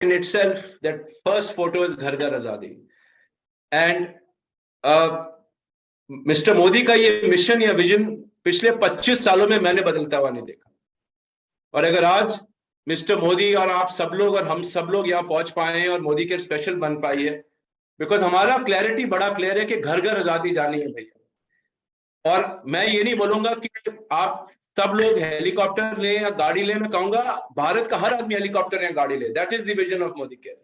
in itself, that first photo is घर घर आजादी. And मिस्टर मोदी का ये मिशन या विजन पिछले 25 सालों में मैंने बदलता हुआ नहीं देखा. और अगर आज मिस्टर मोदी और आप सब लोग और हम सब लोग यहाँ पहुंच पाए हैं और मोदी केयर स्पेशल बन पाई है, बिकॉज हमारा क्लैरिटी बड़ा क्लियर है कि घर घर आजादी जानी है भैया. और मैं ये नहीं बोलूंगा कि आप सब लोग हेलीकॉप्टर लें या गाड़ी लें. मैं कहूंगा भारत का हर आदमी हेलीकॉप्टर या गाड़ी ले. That is the vision of Modi care.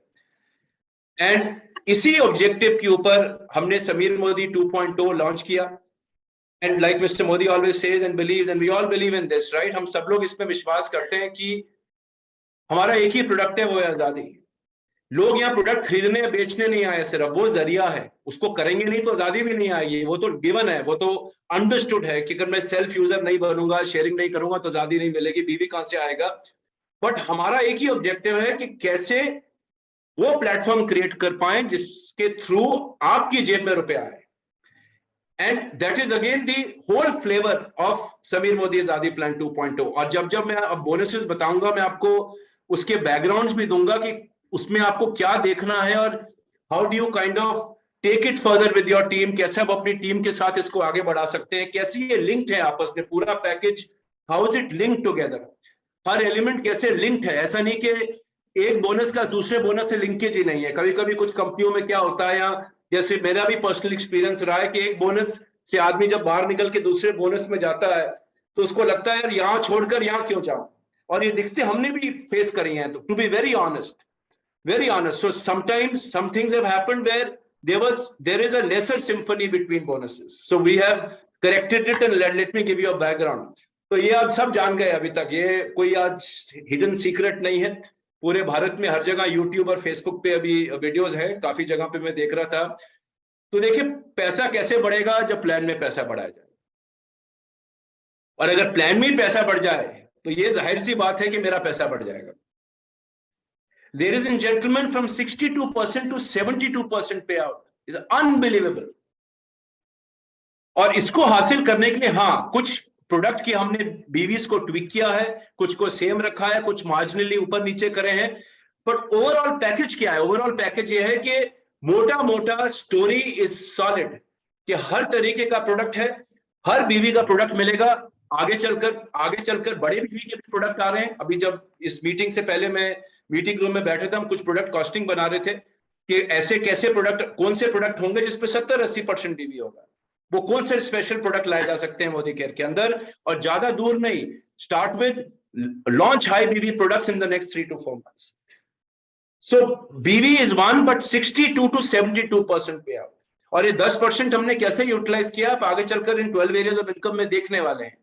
And इसी ऑब्जेक्टिव के ऊपर हमने समीर मोदी 2.0 लॉन्च किया. And like mister Modi always says and believes, and we all believe in this, right. हम सब लोग इसमें विश्वास करते हैं कि हमारा एक ही प्रोडक्ट है, वो है आजादी. लोग यहाँ प्रोडक्ट खरीदने या बेचने नहीं आए, सिर्फ वो जरिया है. उसको करेंगे नहीं तो आजादी भी नहीं आएगी. वो तो गिवन है, वो तो अंडरस्टूड है कि अगर मैं सेल्फ यूजर नहीं बनूंगा, शेयरिंग नहीं करूंगा तो आजादी नहीं मिलेगी, बीवी कहां से आएगा. बट हमारा एक ही ऑब्जेक्टिव है कि कैसे वो प्लेटफॉर्म क्रिएट कर पाए जिसके थ्रू आपकी जेब में रुपया आए. And that is again the whole flavour of Sameer Modi आजादी प्लान 2.0. और जब मैं अब बोनसेस बताऊंगा, मैं आपको उसके बैकग्राउंड्स भी दूंगा कि उसमें आपको क्या देखना है और how do you kind of take it further with your team. कैसे आप अपनी टीम के साथ इसको आगे बढ़ा सकते हैं, कैसे ये लिंक्ड है आपस में, पूरा package, how is it linked together. Her element कैसे लिंक्ड है. ऐसा नहीं कि एक बोनस का दूसरे बोनस से लिंकेज ही नहीं है. कभी कभी कुछ कंपनियों में क्या होता है, या जैसे मेरा भी पर्सनल एक्सपीरियंस रहा है कि एक बोनस से आदमी जब बाहर निकल के दूसरे बोनस में जाता है तो उसको लगता है यार यहां छोड़कर यहां क्यों जाऊं. और ये दिखते हमने भी फेस करी हैं. तो to be very honest, so sometimes some things have happened where there is a lesser symphony between bonuses, so we have corrected it. And let me give you a background. तो ये आप सब जान गए अभी तक, ये कोई आज हिडन सीक्रेट नहीं है. पूरे भारत में हर जगह यूट्यूब और फेसबुक पे अभी वीडियोस हैं, काफी जगह पे मैं देख रहा था. तो देखिए पैसा कैसे बढ़ेगा जब प्लान में पैसा बढ़ाया जाए. और अगर प्लान में ही पैसा बढ़ जाए तो ये जाहिर सी बात है कि मेरा पैसा बढ़ जाएगा. Ladies and gentlemen, from 62% to 72% payout is unbelievable. और इसको हासिल करने के लिए हाँ, कुछ प्रोडक्ट की हमने बीवीज को ट्विक किया है, कुछ को सेम रखा है, कुछ मार्जिनली ऊपर नीचे करे हैं. पर ओवरऑल पैकेज क्या है? ओवरऑल पैकेज ये है कि मोटा मोटा स्टोरी इज सॉलिड कि हर तरीके का प्रोडक्ट है, हर बीवी का प्रोडक्ट मिलेगा. आगे चलकर बड़े बीवी के भी प्रोडक्ट आ रहे हैं. अभी जब इस मीटिंग से पहले मैं मीटिंग रूम में बैठे थे, हम कुछ प्रोडक्ट कॉस्टिंग बना रहे थे कि ऐसे कैसे प्रोडक्ट, कौन से प्रोडक्ट होंगे जिसपे 70-80% डीवी होगा. वो कौन से स्पेशल प्रोडक्ट लाए जा सकते हैं मोदी केयर के अंदर. और ज्यादा दूर नहीं, स्टार्ट विद लॉन्च हाई बीवी products in the next 3 to 4 months. सो बीवी इज वन, बट 62 to 72% पे आउट. और ये 10% हमने कैसे यूटिलाइज किया, आप आगे चलकर इन 12 एरियाज ऑफ इनकम में देखने वाले हैं.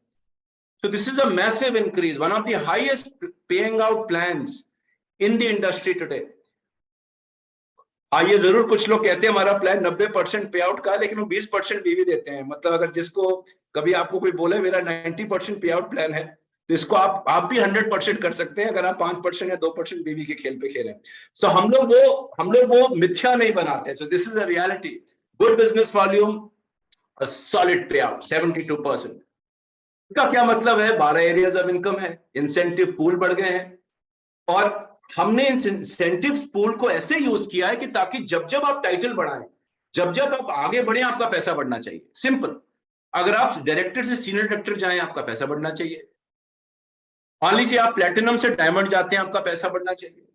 So this is a massive increase, one of the highest paying out plans in the industry today. ये जरूर कुछ लोग कहते हैं हमारा प्लान 90% पे आउट का, लेकिन वो 20% बीवी देते हैं. मतलब अगर जिसको कभी आपको कोई बोले मेरा 90% पे आउट प्लान है, तो इसको आप भी 100% कर सकते हैं अगर आप 5% या 2% बीवी के खेल पे खेलें. सो हम लोग वो मिथ्या नहीं बनाते. सो this is a reality. Good business volume, a solid पे आउट 72%. इसका क्या मतलब है? 12 एरियाज ऑफ इनकम है, इंसेंटिव पूल बढ़ गए हैं. और हमने इंसेंटिव्स पूल को ऐसे यूज किया है कि ताकि जब आप टाइटल बढ़ाएं, जब आप आगे बढ़े, आपका पैसा बढ़ना चाहिए. सिंपल. अगर आप डायरेक्टर से सीनियर डायरेक्टर जाएं, आपका पैसा बढ़ना चाहिए. मान लीजिए आप प्लेटिनम से डायमंड जाते हैं, आपका पैसा बढ़ना चाहिए.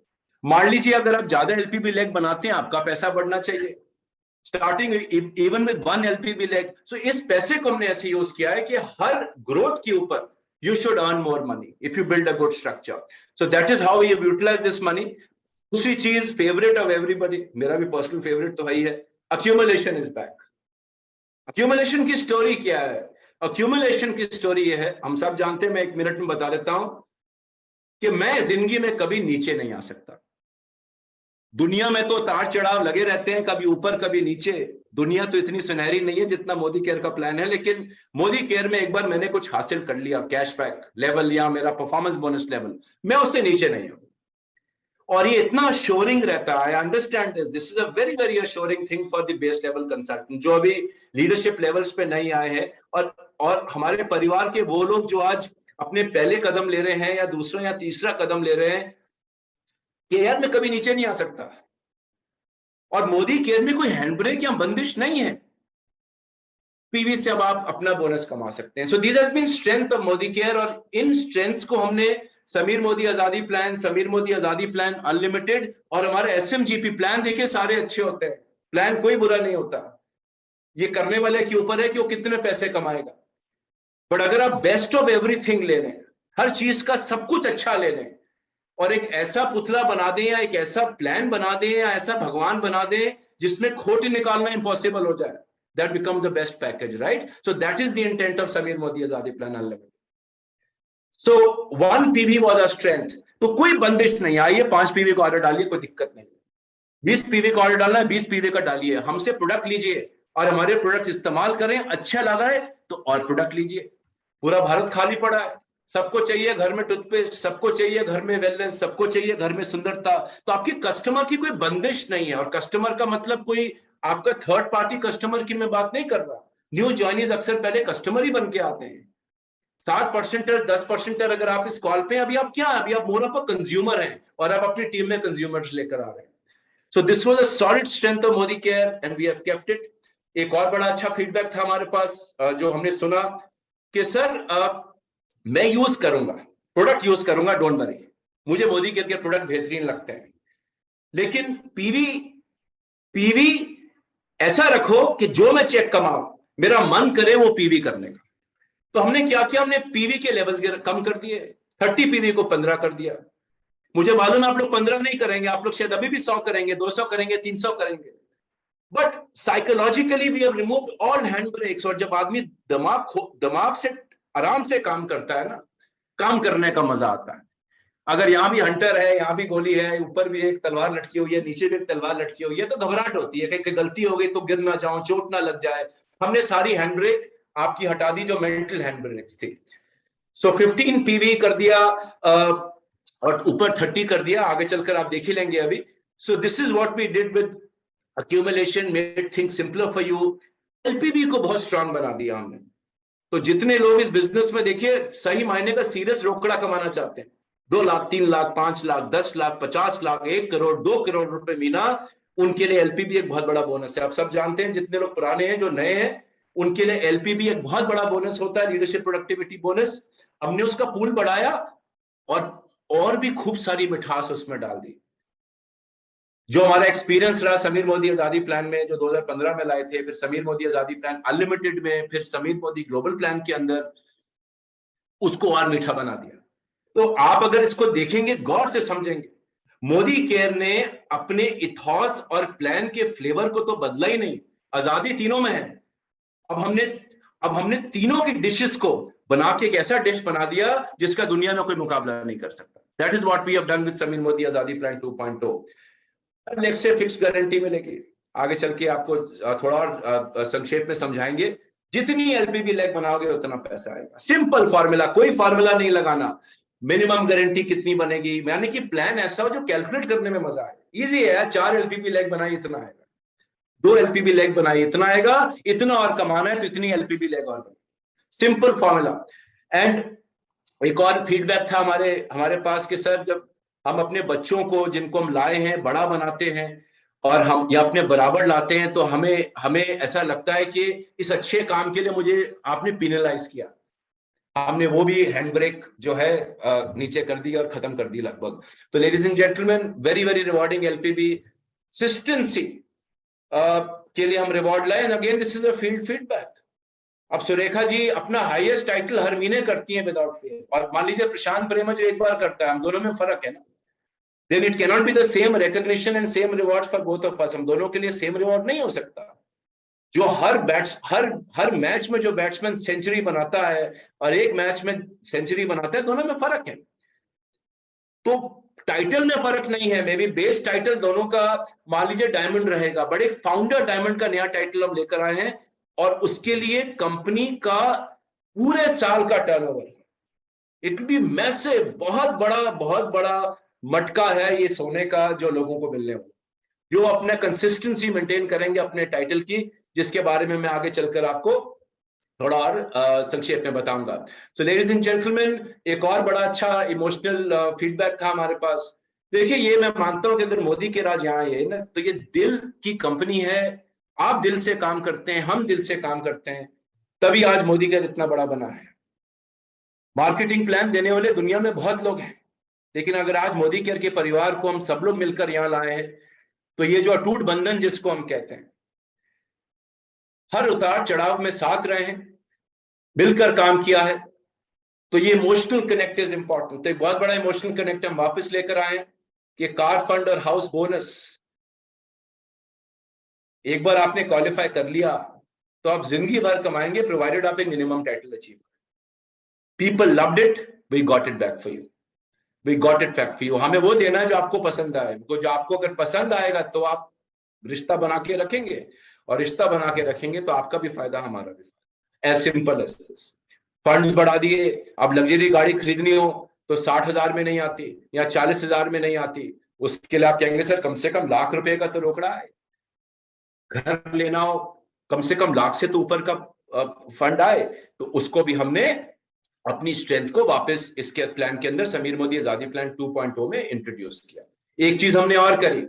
मान लीजिए अगर आप ज्यादा एलपीबी लेग बनाते हैं, आपका पैसा बढ़ना चाहिए. Starting even with 1 LPB leg. So इस पैसे को हमने ऐसे यूज किया है कि हर ग्रोथ के ऊपर you should earn more money if you build a good structure. So that is how we have utilized this money. दूसरी चीज फेवरेट ऑफ एवरीबॉडी, मेरा भी पर्सनल फेवरेट तो है ही है, accumulation is back. accumulation की स्टोरी क्या है? accumulation की स्टोरी ये है, हम सब जानते हैं, मैं 1 मिनट में बता देता हूं कि मैं जिंदगी में कभी नीचे नहीं आ सकता. दुनिया में तो उतार चढ़ाव लगे रहते हैं, कभी ऊपर कभी नीचे. दुनिया तो इतनी सुनहरी नहीं है जितना मोदी केयर का प्लान है. लेकिन मोदी केयर में एक बार मैंने कुछ हासिल कर लिया, कैशबैक लेवल या मेरा परफॉर्मेंस बोनस लेवल, मैं उससे नीचे नहीं हूं. और ये इतना अश्योरिंग रहता है. I understand this is a very very assuring thing for the base level consultant जो अभी लीडरशिप लेवल्स पे नहीं आए हैं. और हमारे परिवार के वो लोग जो आज अपने पहले कदम ले रहे हैं या दूसरा या तीसरा कदम ले रहे हैं, केयर में कभी नीचे नहीं आ सकता, और मोदी केयर में कोई हैंड ब्रेक या बंदिश नहीं है। पीवी से अब आप अपना बोनस कमा सकते हैं। So this has been strength of Modi care, और इन स्ट्रेंथ्स को हमने समीर मोदी आजादी प्लान, समीर मोदी आजादी प्लान अनलिमिटेड, और हमारे एसएमजीपी प्लान देखिए, सारे अच्छे होते हैं, प्लान कोई बुरा नहीं होता, ये करने वाले के ऊपर है कि वो कितने पैसे कमाएगा। बट अगर आप बेस्ट ऑफ एवरीथिंग ले लें, हर चीज का सब कुछ अच्छा ले लें, और एक ऐसा पुतला बना दें या एक ऐसा प्लान बना दें या ऐसा भगवान बना दें जिसमें खोट निकालना इम्पॉसिबल हो जाए, that becomes the best package, right? So that is the intent of Samir Modi Azadi Plan Unlimited. So 1 PV was a strength. तो कोई बंदिश नहीं, आइए 5 PV का ऑर्डर डालिए, कोई दिक्कत नहीं। 20 PV का ऑर्डर डालना है, 20 PV का डालिए, हमसे प्रोडक्ट लीजिए और हमारे प्रोडक्ट इस्तेमाल करें, अच्छा लगा है तो और प्रोडक्ट लीजिए। पूरा भारत खाली पड़ा है, सबको चाहिए घर में टूथपेस्ट, सबको चाहिए घर में वेलनेस, सबको चाहिए घर में सुंदरता। तो आपकी कस्टमर की कोई बंदिश नहीं है, और कस्टमर का मतलब कोई आपका थर्ड पार्टी कस्टमर की मैं बात नहीं कर रहा। न्यू जॉइनीज अक्सर पहले कस्टमर ही बन के आते हैं। 7% 10% अगर आप इस कॉल पे, अभी आप क्या, अभी आप मोर ऑफ अ कंज्यूमर हैं, और आप अपनी टीम में कंज्यूमर्स लेकर आ रहे हैं। So this was a solid strength of Modi care and we have kept it. एक और बड़ा अच्छा फीडबैक था हमारे पास, जो हमने सुना कि सर मैं यूज करूंगा, प्रोडक्ट यूज करूंगा, डोंट वरी, मुझे मोदी केयर के प्रोडक्ट बेहतरीन लगते हैं, लेकिन पीवी ऐसा रखो कि जो मैं चेक कमाऊं मेरा मन करे वो पीवी करने का। तो हमने क्या किया, हमने पीवी के लेवल्स कम कर दिए, 30 पीवी को 15 कर दिया। मुझे मालूम आप लोग 15 नहीं करेंगे, आप लोग शायद अभी भी 100 करेंगे, 200 करेंगे, 300 करेंगे, but psychologically we have removed all hand brakes. और जब आदमी दिमाग से आराम से काम करता है ना, काम करने का मजा आता है। अगर यहाँ भी हंटर है, यहाँ भी गोली है, ऊपर भी एक तलवार लटकी हुई है, नीचे भी एक तलवार लटकी हुई है, तो घबराहट होती है कि गलती हो गई तो गिर ना जाऊं, चोट ना लग जाए। हमने सारी हैंड ब्रेक आपकी हटा दी, जो मेंटल हैंड ब्रेक्स थी। सो 15 पीवी कर दिया, और ऊपर 30 कर दिया, आगे चलकर आप देख ही लेंगे अभी। So this is what we did with accumulation, made things simpler for you। LPB को बहुत स्ट्रांग बना दिया हमने। तो जितने लोग इस बिजनेस में देखिए सही मायने का सीरियस रोकड़ा कमाना चाहते हैं, 2 लाख 3 लाख 5 लाख 10 लाख 50 लाख 1 करोड़ 2 करोड़ रुपए महीना, उनके लिए एलपीबी एक बहुत बड़ा बोनस है। आप सब जानते हैं, जितने लोग पुराने हैं, जो नए हैं, उनके लिए एलपीबी एक बहुत बड़ा बोनस होता है, लीडरशिप प्रोडक्टिविटी बोनस। हमने उसका पूल बढ़ाया और भी खूब सारी मिठास उसमें डाल दी। जो हमारा एक्सपीरियंस रहा समीर मोदी आजादी प्लान में, जो 2015 में लाए थे, फिर समीर मोदी आजादी प्लान अनलिमिटेड में, फिर समीर मोदी ग्लोबल प्लान के अंदर, उसको और मीठा बना दिया। तो आप अगर इसको देखेंगे, गौर से समझेंगे, मोदी केयर ने अपने इथॉस और प्लान के फ्लेवर को तो बदला ही नहीं, आजादी तीनों में है। अब हमने तीनों की डिशेस को बना के एक ऐसा डिश बना दिया जिसका दुनिया में कोई मुकाबला नहीं कर सकता। That is what we have done with Sameer Modi आजादी प्लान 2.0। नेक्स्ट से फिक्स गारंटी मिलेगी, आगे चल के आपको थोड़ा और संक्षेप में समझाएंगे। जितनी एलपीबी लेग बनाओगे उतना पैसा आएगा, सिंपल फॉर्मूला, कोई फॉर्मूला नहीं लगाना। मिनिमम गारंटी कितनी बनेगी, यानी कि प्लान ऐसा हो जो कैलकुलेट करने में मजा आए। इजी है, 4 एलपीबी लेग बनाई इतना आएगा, 2 एलपीबी लेग बनाई इतना आएगा, इतना और कमाना है तो इतनी एलपीबी लेग और, सिंपल फॉर्मूला। एंड एक और फीडबैक था हमारे पास कि सर, जब हम अपने बच्चों को, जिनको हम लाए हैं, बड़ा बनाते हैं और हम या अपने बराबर लाते हैं, तो हमें ऐसा लगता है कि इस अच्छे काम के लिए मुझे आपने पिनलाइज किया। हमने वो भी हैंड ब्रेक जो है नीचे कर दी और खत्म कर दी लगभग। तो ladies and gentleman, very very rewarding LPB consistency के लिए हम रिवॉर्ड लाए। And again this is a field feedback. अब सुरेखा जी अपना हाईएस्ट टाइटल हर महीने करती हैं विदाउट फेयर, और मान लीजिए प्रशांत प्रेमा जो एक बार करता है, हम दोनों में फर्क है ना। Then it cannot be the same recognition and same rewards for both of us। हम दोनों के लिए सेम रिवॉर्ड नहीं हो सकता। जो हर मैच में जो बैट्समैन सेंचुरी बनाता है और एक मैच में सेंचुरी बनाता है, दोनों में फर्क है। तो टाइटल में फर्क नहीं है, मे बी बेस टाइटल दोनों का मान लीजिए डायमंड रहेगा, बट एक फाउंडर डायमंड का नया टाइटल हम लेकर आए हैं, और उसके लिए कंपनी का पूरे साल का turnover, it will be massive, बहुत बड़ा मटका है ये सोने का जो लोगों को मिलने वाला, जो अपने कंसिस्टेंसी मेंटेन करेंगे अपने टाइटल की, जिसके बारे में मैं आगे चलकर आपको थोड़ा और संक्षेप में बताऊंगा। सो लेडीज एंड जेंटलमैन, एक और बड़ा अच्छा इमोशनल फीडबैक था हमारे पास देखिए, ये मैं मानता हूं कि अगर मोदी के राज यहाँ आए ना, तो ये दिल की कंपनी है। आप दिल से काम करते हैं, हम दिल से काम करते हैं, तभी आज मोदी केयर इतना बड़ा बना है। मार्केटिंग प्लान देने वाले दुनिया में बहुत लोग हैं, लेकिन अगर आज मोदी केयर के परिवार को हम सब लोग मिलकर यहां लाए हैं, तो ये जो अटूट बंधन जिसको हम कहते हैं, हर उतार चढ़ाव में साथ रहे हैं, मिलकर काम किया है, तो ये इमोशनल कनेक्ट इज इंपॉर्टेंट। तो एक बहुत बड़ा इमोशनल कनेक्ट हम वापस लेकर आए हैं कि कार फंड और हाउस बोनस एक बार आपने क्वालिफाई कर लिया तो आप जिंदगी भर कमाएंगे, प्रोवाइडेड आप एक minimum title achieve. People loved it, we got it back for you, we got it back for you. हमें वो देना है जो आपको पसंद आए, जो आपको अगर पसंद आएगा तो आप रिश्ता बना के रखेंगे, और रिश्ता बना के रखेंगे तो आपका भी फायदा, हमारा भी फायदा। As simple as this. Funds बढ़ा दिए, अब लग्जरी गाड़ी खरीदनी हो तो 60,000 में नहीं आती या 40,000 में नहीं आती, उसके लिए आप कहेंगे सर कम से कम लाख रुपए का तो रोकड़ा है। घर लेना हो कम से कम लाख से तो ऊपर का फंड आए, तो उसको भी हमने अपनी स्ट्रेंथ को वापस इसके प्लान के अंदर समीर मोदी आजादी प्लान 2.0 में इंट्रोड्यूस किया। एक चीज हमने और करी,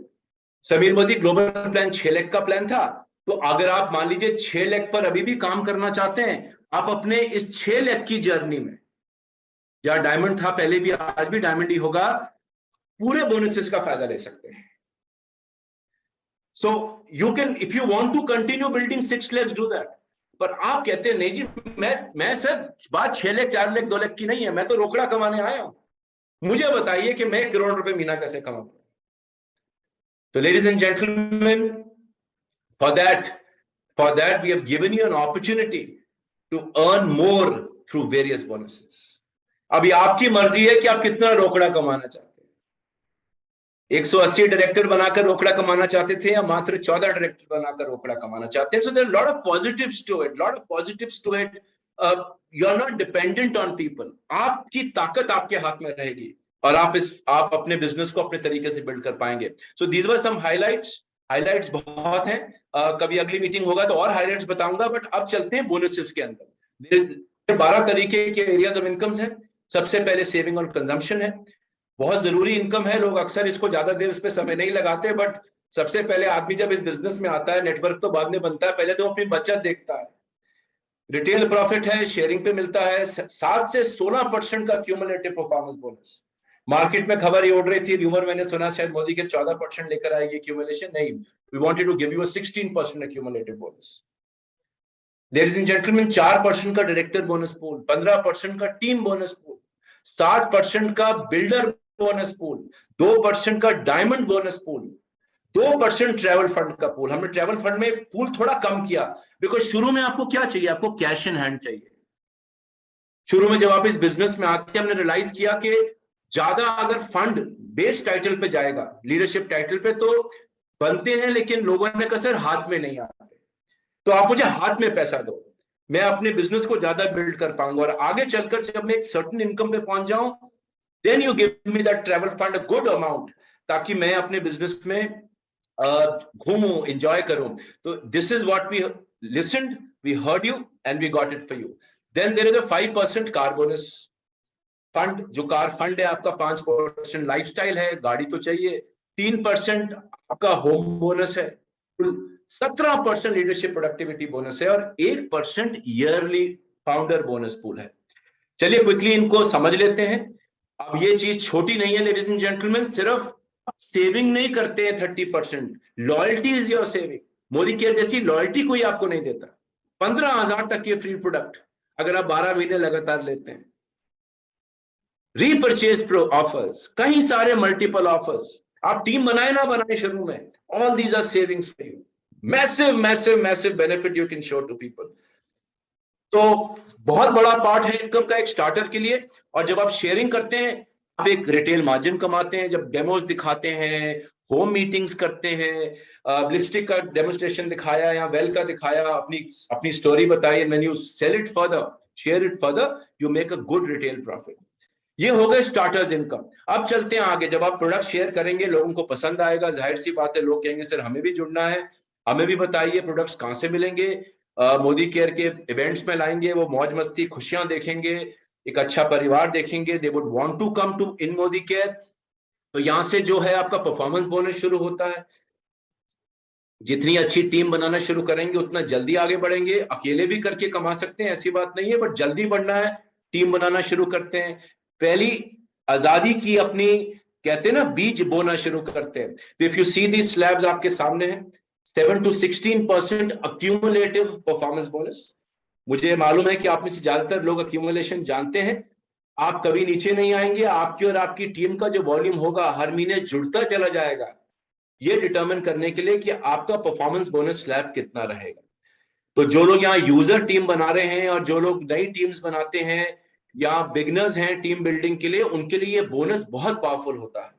समीर मोदी ग्लोबल प्लान 6 लाख का प्लान था, तो अगर आप मान लीजिए 6 लाख पर अभी भी काम करना चाहते हैं, आप अपने इस 6 लाख की जर्नी में, या डायमंड था पहले भी, आज भी डायमंड ही होगा, पूरे बोनसेस का फायदा ले सकते हैं। So you can, if you want to continue building 6 lakhs, do that. पर आप कहते हैं नहीं जी, मैं सर बात 6 लाख 4 लाख 2 लाख की नहीं है, मैं तो रोकड़ा कमाने आया हूं, मुझे बताइए कि मैं 1 करोड़ रुपए महीना कैसे कमाऊं। तो ladies and gentleman, for that we have given you an opportunity to earn more through various bonuses. अभी आपकी मर्जी है कि आप कितना रोकड़ा कमाना चाहते हैं। 180 डायरेक्टर बनाकर रोकड़ा कमाना चाहते थे, या मात्र 14 डायरेक्टर बनाकर रोकड़ा कमाना चाहते हैं। So there are a lot of positives to it. You are not dependent on people. आपकी ताकत आपके हाथ में रहेगी, और आप अपने बिजनेस को अपने तरीके से बिल्ड कर पाएंगे। So these were some highlights बहुत हैं, कभी अगली मीटिंग होगा तो और हाइलाइट्स बताऊंगा, बट अब चलते हैं बोनसेस के अंदर। 12 तरीके के एरियाज ऑफ इनकम्स हैं। सबसे पहले सेविंग और कंजम्पशन है, बहुत जरूरी इनकम है। लोग अक्सर इसको ज्यादा देर इस पे समय नहीं लगाते, बट सबसे पहले आदमी जब इस बिजनेस में आता है, नेटवर्क तो बाद में बनता है, पहले तो अपनी बचत देखता है। रिटेल प्रॉफिट है, शेयरिंग पे मिलता है 7 से 16% का क्यूमुलेटिव परफॉर्मेंस बोनस। मार्केट में खबर ये उड़ रही थी, र्यूमर मैंने सुना शायद मोदी के 14% लेकर आएगी क्यूमुलेशन, नहीं, we wanted to give you a 16% cumulative bonus. Ladies and gentleman, 4% का डायरेक्टर बोनस पूल, 15% का टीम बोनस पूल, 60% का बिल्डर बोनस पूल, 2% का diamond bonus pool, 2% travel fund का पूल। हमने ट्रैवल फंड में पूल थोड़ा कम किया, बिकॉज शुरू में आपको क्या चाहिए, आपको कैश इन हैंड चाहिए। शुरू में जब आप इस बिजनेस में आते हैं, हमने रियलाइज किया कि ज्यादा अगर फंड बेस टाइटल पे जाएगा, लीडरशिप टाइटल पे, तो बनते हैं लेकिन लोगों ने कहा सर हाथ में नहीं आते, तो आप मुझे हाथ में पैसा दो, मैं अपने बिजनेस को ज्यादा बिल्ड कर पाऊंगा, और आगे चलकर जब मैं एक सर्टेन इनकम पे पहुंच जाऊं, then you give me that travel fund a good amount, ताकि मैं अपने बिजनेस में घूमूं, एंजॉय करूं। तो this is what we listened, we heard you and we got it for you. Then there is a 5% car bonus fund, जो car fund है आपका, 5% लाइफस्टाइल है, गाड़ी तो चाहिए, 3% आपका होम बोनस है, 17% लीडरशिप प्रोडक्टिविटी बोनस है, और 1% ईयरली फाउंडर बोनस पूल है। चलिए क्विकली इनको समझ लेते हैं। अब ये चीज छोटी नहीं है लेडीज एंड जेंटलमैन, सिर्फ सेविंग नहीं करते हैं 30%, loyalty is your saving. Modi care जैसी लॉयल्टी कोई आपको नहीं देता। 15,000 तक के फ्री प्रोडक्ट अगर आप 12 महीने लगातार लेते हैं। रीपरचेज प्रो ऑफर्स, कई सारे मल्टीपल ऑफर्स, आप टीम बनाए ना बनाए शुरू में, all these are savings for you, massive massive massive benefit you can show to people. तो बहुत बड़ा पार्ट है इनकम का एक स्टार्टर के लिए। और जब आप शेयरिंग करते हैं, आप एक रिटेल मार्जिन कमाते हैं, जब डेमोज दिखाते हैं, होम मीटिंग्स करते हैं, लिपस्टिक का डेमोस्ट्रेशन दिखाया या वेल का दिखाया, अपनी स्टोरी बताई, when you sell it further, share it further, you make a good retail profit. ये हो गए स्टार्टर्स इनकम। अब चलते हैं आगे, जब आप प्रोडक्ट शेयर करेंगे, लोगों को पसंद आएगा, जाहिर सी बात है, लोग कहेंगे सर हमें भी जुड़ना है, हमें भी बताइए प्रोडक्ट्स कहां से मिलेंगे। मोदी केयर के इवेंट्स में लाएंगे, वो मौज मस्ती खुशियां देखेंगे, एक अच्छा परिवार देखेंगे, they would want to come to in Modicare. तो यहां से जो है आपका परफॉर्मेंस बोनस शुरू होता है। जितनी अच्छी टीम बनाना शुरू करेंगे उतना जल्दी आगे बढ़ेंगे। अकेले भी करके कमा सकते हैं, ऐसी बात नहीं है, बट जल्दी बढ़ना है, टीम बनाना शुरू करते हैं। पहली आजादी की अपनी कहते हैं ना बीज बोना शुरू करते हैं। तो if you see the slabs आपके सामने हैं, 7 to 16% अक्यूमुलेटिव परफॉर्मेंस बोनस। मुझे मालूम है कि आप में से ज्यादातर लोग अक्यूमुलेशन जानते हैं। आप कभी नीचे नहीं आएंगे, आपकी और आपकी टीम का जो वॉल्यूम होगा हर महीने जुड़ता चला जाएगा, ये डिटरमिन करने के लिए कि आपका परफॉर्मेंस बोनस स्लैब कितना रहेगा। तो जो लोग यहाँ यूजर टीम बना रहे हैं और जो लोग नई टीम्स बनाते हैं या बिगनर्स हैं टीम बिल्डिंग के लिए, उनके लिए ये बोनस बहुत पावरफुल होता है।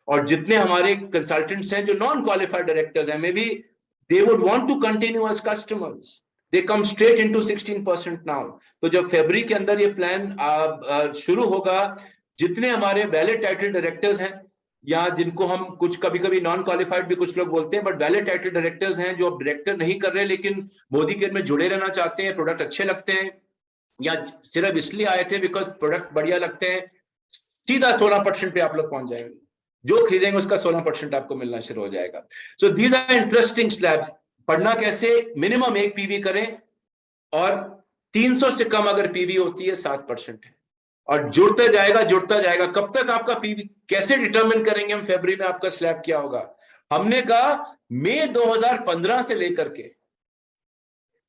और जितने हमारे कंसल्टेंट्स हैं जो नॉन क्वालिफाइड डायरेक्टर्स हैं, maybe they would want to continue as customers, they come straight into 16% now. तो जब फरवरी के अंदर ये प्लान शुरू होगा, जितने हमारे वैलिड टाइटल डायरेक्टर्स हैं या जिनको हम कुछ कभी कभी नॉन क्वालिफाइड भी कुछ लोग बोलते हैं, बट वैलिड टाइटल डायरेक्टर्स हैं जो अब डायरेक्टर नहीं कर रहे लेकिन मोदी केयर में जुड़े रहना चाहते हैं, प्रोडक्ट अच्छे लगते हैं या सिर्फ इसलिए आए थे बिकॉज प्रोडक्ट बढ़िया लगते हैं, सीधा 16% पे आप लोग पहुंच जाएंगे। जो खरीदेंगे उसका 16% आपको मिलना शुरू हो जाएगा। So these are interesting slabs. पढ़ना कैसे, मिनिमम 1 पीवी करें और 300 से कम अगर पीवी होती है 7% है, और जुड़ता जाएगा जुड़ता जाएगा। कब तक आपका पीवी, कैसे डिटरमिन करेंगे हम फरवरी में आपका स्लैब क्या होगा? हमने कहा मई 2015 से लेकर के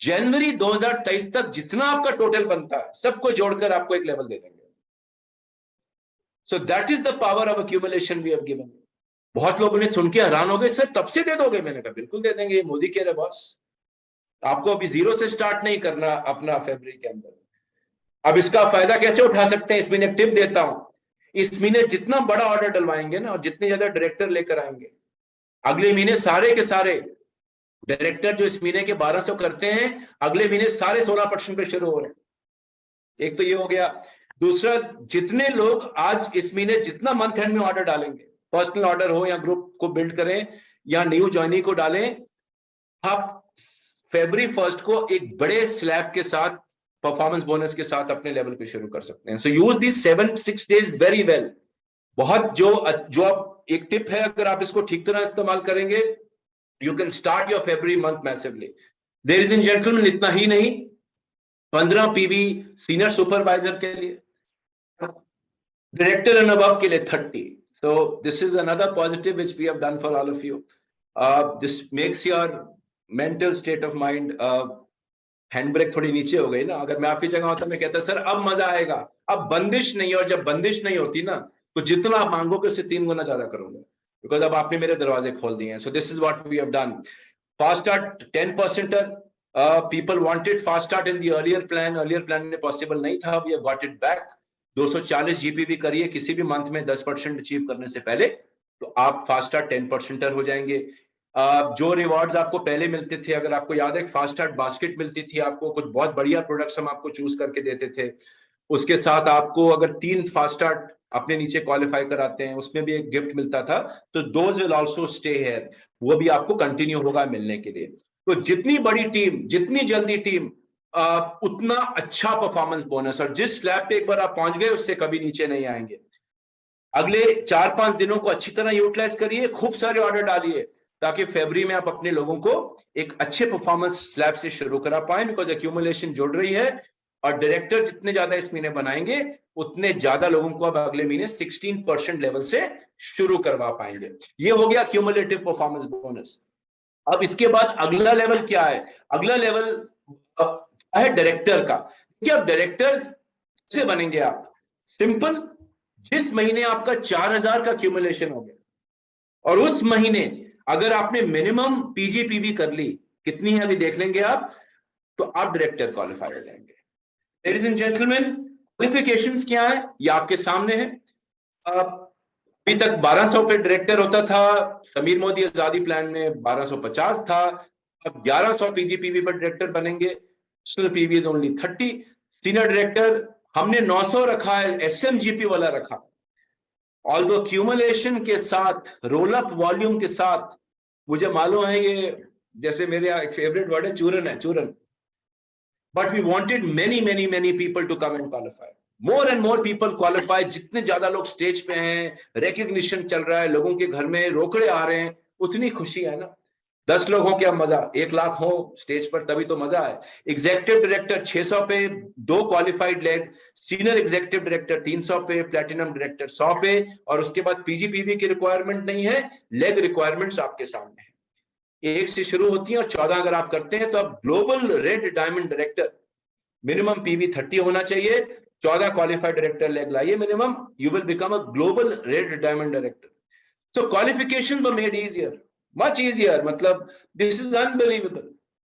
जनवरी 2023 तक जितना आपका टोटल बनता है सबको जोड़कर आपको एक लेवल दे देंगे। So that is the power of accumulation we have given. बहुत लोगों ने सुन के हैरान हो गए, सर तब से दे दोगे? मैंने कहा बिल्कुल दे देंगे, मोदी केयर है बॉस। आपको अभी जीरो से स्टार्ट नहीं करना अपना फरवरी के अंदर। अब इसका फायदा कैसे उठा सकते हैं, इस महीने टिप देता हूं। इस महीने जितना बड़ा ऑर्डर डलवाएंगे ना और जितने ज्यादा डायरेक्टर लेकर आएंगे, अगले महीने सारे के सारे डायरेक्टर जो इस महीने के 1200 करते हैं, अगले महीने सारे 16% पे शुरू हो रहे हैं। एक तो ये हो गया। दूसरा, जितने लोग आज इस महीने जितना मंथ एंड में ऑर्डर डालेंगे, पर्सनल ऑर्डर हो या ग्रुप को बिल्ड करें या न्यू ज्वाइनिंग को डालें, आप फरवरी 1 को एक बड़े स्लैब के साथ, परफॉर्मेंस बोनस के साथ अपने लेवल पे शुरू कर सकते हैं। So use this 7-6 days very well. बहुत जो आप, एक टिप है, अगर आप इसको ठीक तरह इस्तेमाल करेंगे, you can start your February month massively. Ladies and gentleman, इतना ही नहीं, 15 पीवी सीनियर सुपरवाइजर के लिए, डायरेक्टर एंड अबव के लिए 30। So this is another positive which we have done for all of you. This makes your mental state of mind, hand brake थोड़ी नीचे हो गई ना। अगर मैं आपकी जगह होता मैं कहता सर अब मजा आएगा, अब बंदिश नहीं है। और जब बंदिश नहीं होती ना तो जितना आप मांगोगे उससे 3 गुना ज्यादा करूंगा, बिकॉज अब आपने मेरे दरवाजे खोल दिए हैं। So this is what we have done. Fast start 10%, people wanted fast start in the earlier plan में पॉसिबल नहीं था, we have got it back. 240 GPV करिए किसी भी मंथ में 10% अचीव करने से पहले, तो आप फास्ट स्टार्ट 10% हो जाएंगे। जो रिवॉर्ड्स आपको पहले मिलते थे, अगर आपको याद है, फास्ट स्टार्ट बास्केट मिलती थी आपको, कुछ बहुत बढ़िया प्रोडक्ट्स हम आपको चूज करके देते थे। उसके साथ आपको अगर 3 फास्ट स्टार्ट अपने नीचे क्वालिफाई कराते हैं उसमें भी एक गिफ्ट मिलता था। तो those will also stay here, वो भी आपको कंटिन्यू होगा मिलने के लिए। तो जितनी बड़ी टीम, जितनी जल्दी टीम, उतना अच्छा परफॉर्मेंस बोनस। और जिस स्लैब पे एक बार आप पहुंच गए उससे कभी नीचे नहीं आएंगे। अगले 4-5 दिनों को अच्छी तरह यूटिलाइज करिए, खूब सारे ऑर्डर डालिए, ताकि फरवरी में आप अपने लोगों को एक अच्छे परफॉर्मेंस स्लैब से शुरू करा पाए, बिकॉज एक्यूमुलेशन जुड़ रही है। और डायरेक्टर जितने ज्यादा इस महीने बनाएंगे उतने ज्यादा लोगों को अब अगले महीने 16% लेवल से शुरू करवा पाएंगे। ये हो गया क्यूमुलेटिव परफॉर्मेंस बोनस। अब इसके बाद अगला लेवल क्या है? अगला लेवल है डायरेक्टर का। कि अब डायरेक्टर से बनेंगे आप, सिंपल, जिस महीने आपका 4000 का क्यूमुलेशन हो गया और उस महीने अगर आपने मिनिमम पीजीपीबी कर ली, कितनी है अभी देख लेंगे आप, तो आप डायरेक्टर क्वालिफाई हो जाएंगे। लेडीज एंड जेंटलमैन, क्वालिफिकेशंस क्या है ये आपके सामने है। अभी तक 1200 पे डायरेक्टर होता था, समीर मोदी आजादी प्लान में 1250 था, अब 1100 पीजीपीवी पर डायरेक्टर बनेंगे। PV is only 30। Senior director हमने 900 रखा है, एसएमजीपी वाला रखा। ऑल्दो क्यूमुलेशन के साथ, रोल अप वॉल्यूम के साथ, मुझे मालूम है ये जैसे मेरे फेवरेट वर्ड है चूरन, but we wanted many people to come and qualify. More and more people qualify, जितने ज्यादा लोग स्टेज पे हैं, रिकग्निशन चल रहा है, लोगों के घर में रोकड़े आ रहे हैं, उतनी खुशी है ना। 10 लोग हो क्या मजा, 1 लाख हो स्टेज पर तभी तो मजा है। एग्जीक्यूटिव डायरेक्टर 600 पे, 2 qualified leg, senior executive director 300 पे, प्लेटिनम डायरेक्टर 100 पे, और उसके बाद पीजीपीवी की रिक्वायरमेंट नहीं है, लेग रिक्वायरमेंट्स आपके सामने है। 1 से शुरू होती है और 14 अगर आप करते हैं तो आप global red diamond director, minimum PV 30 होना चाहिए, 14 क्वालिफाइड डायरेक्टर लेग लाइए minimum, you will become a global red diamond director. So qualification were made easier, much easier, मतलब this is unbelievable,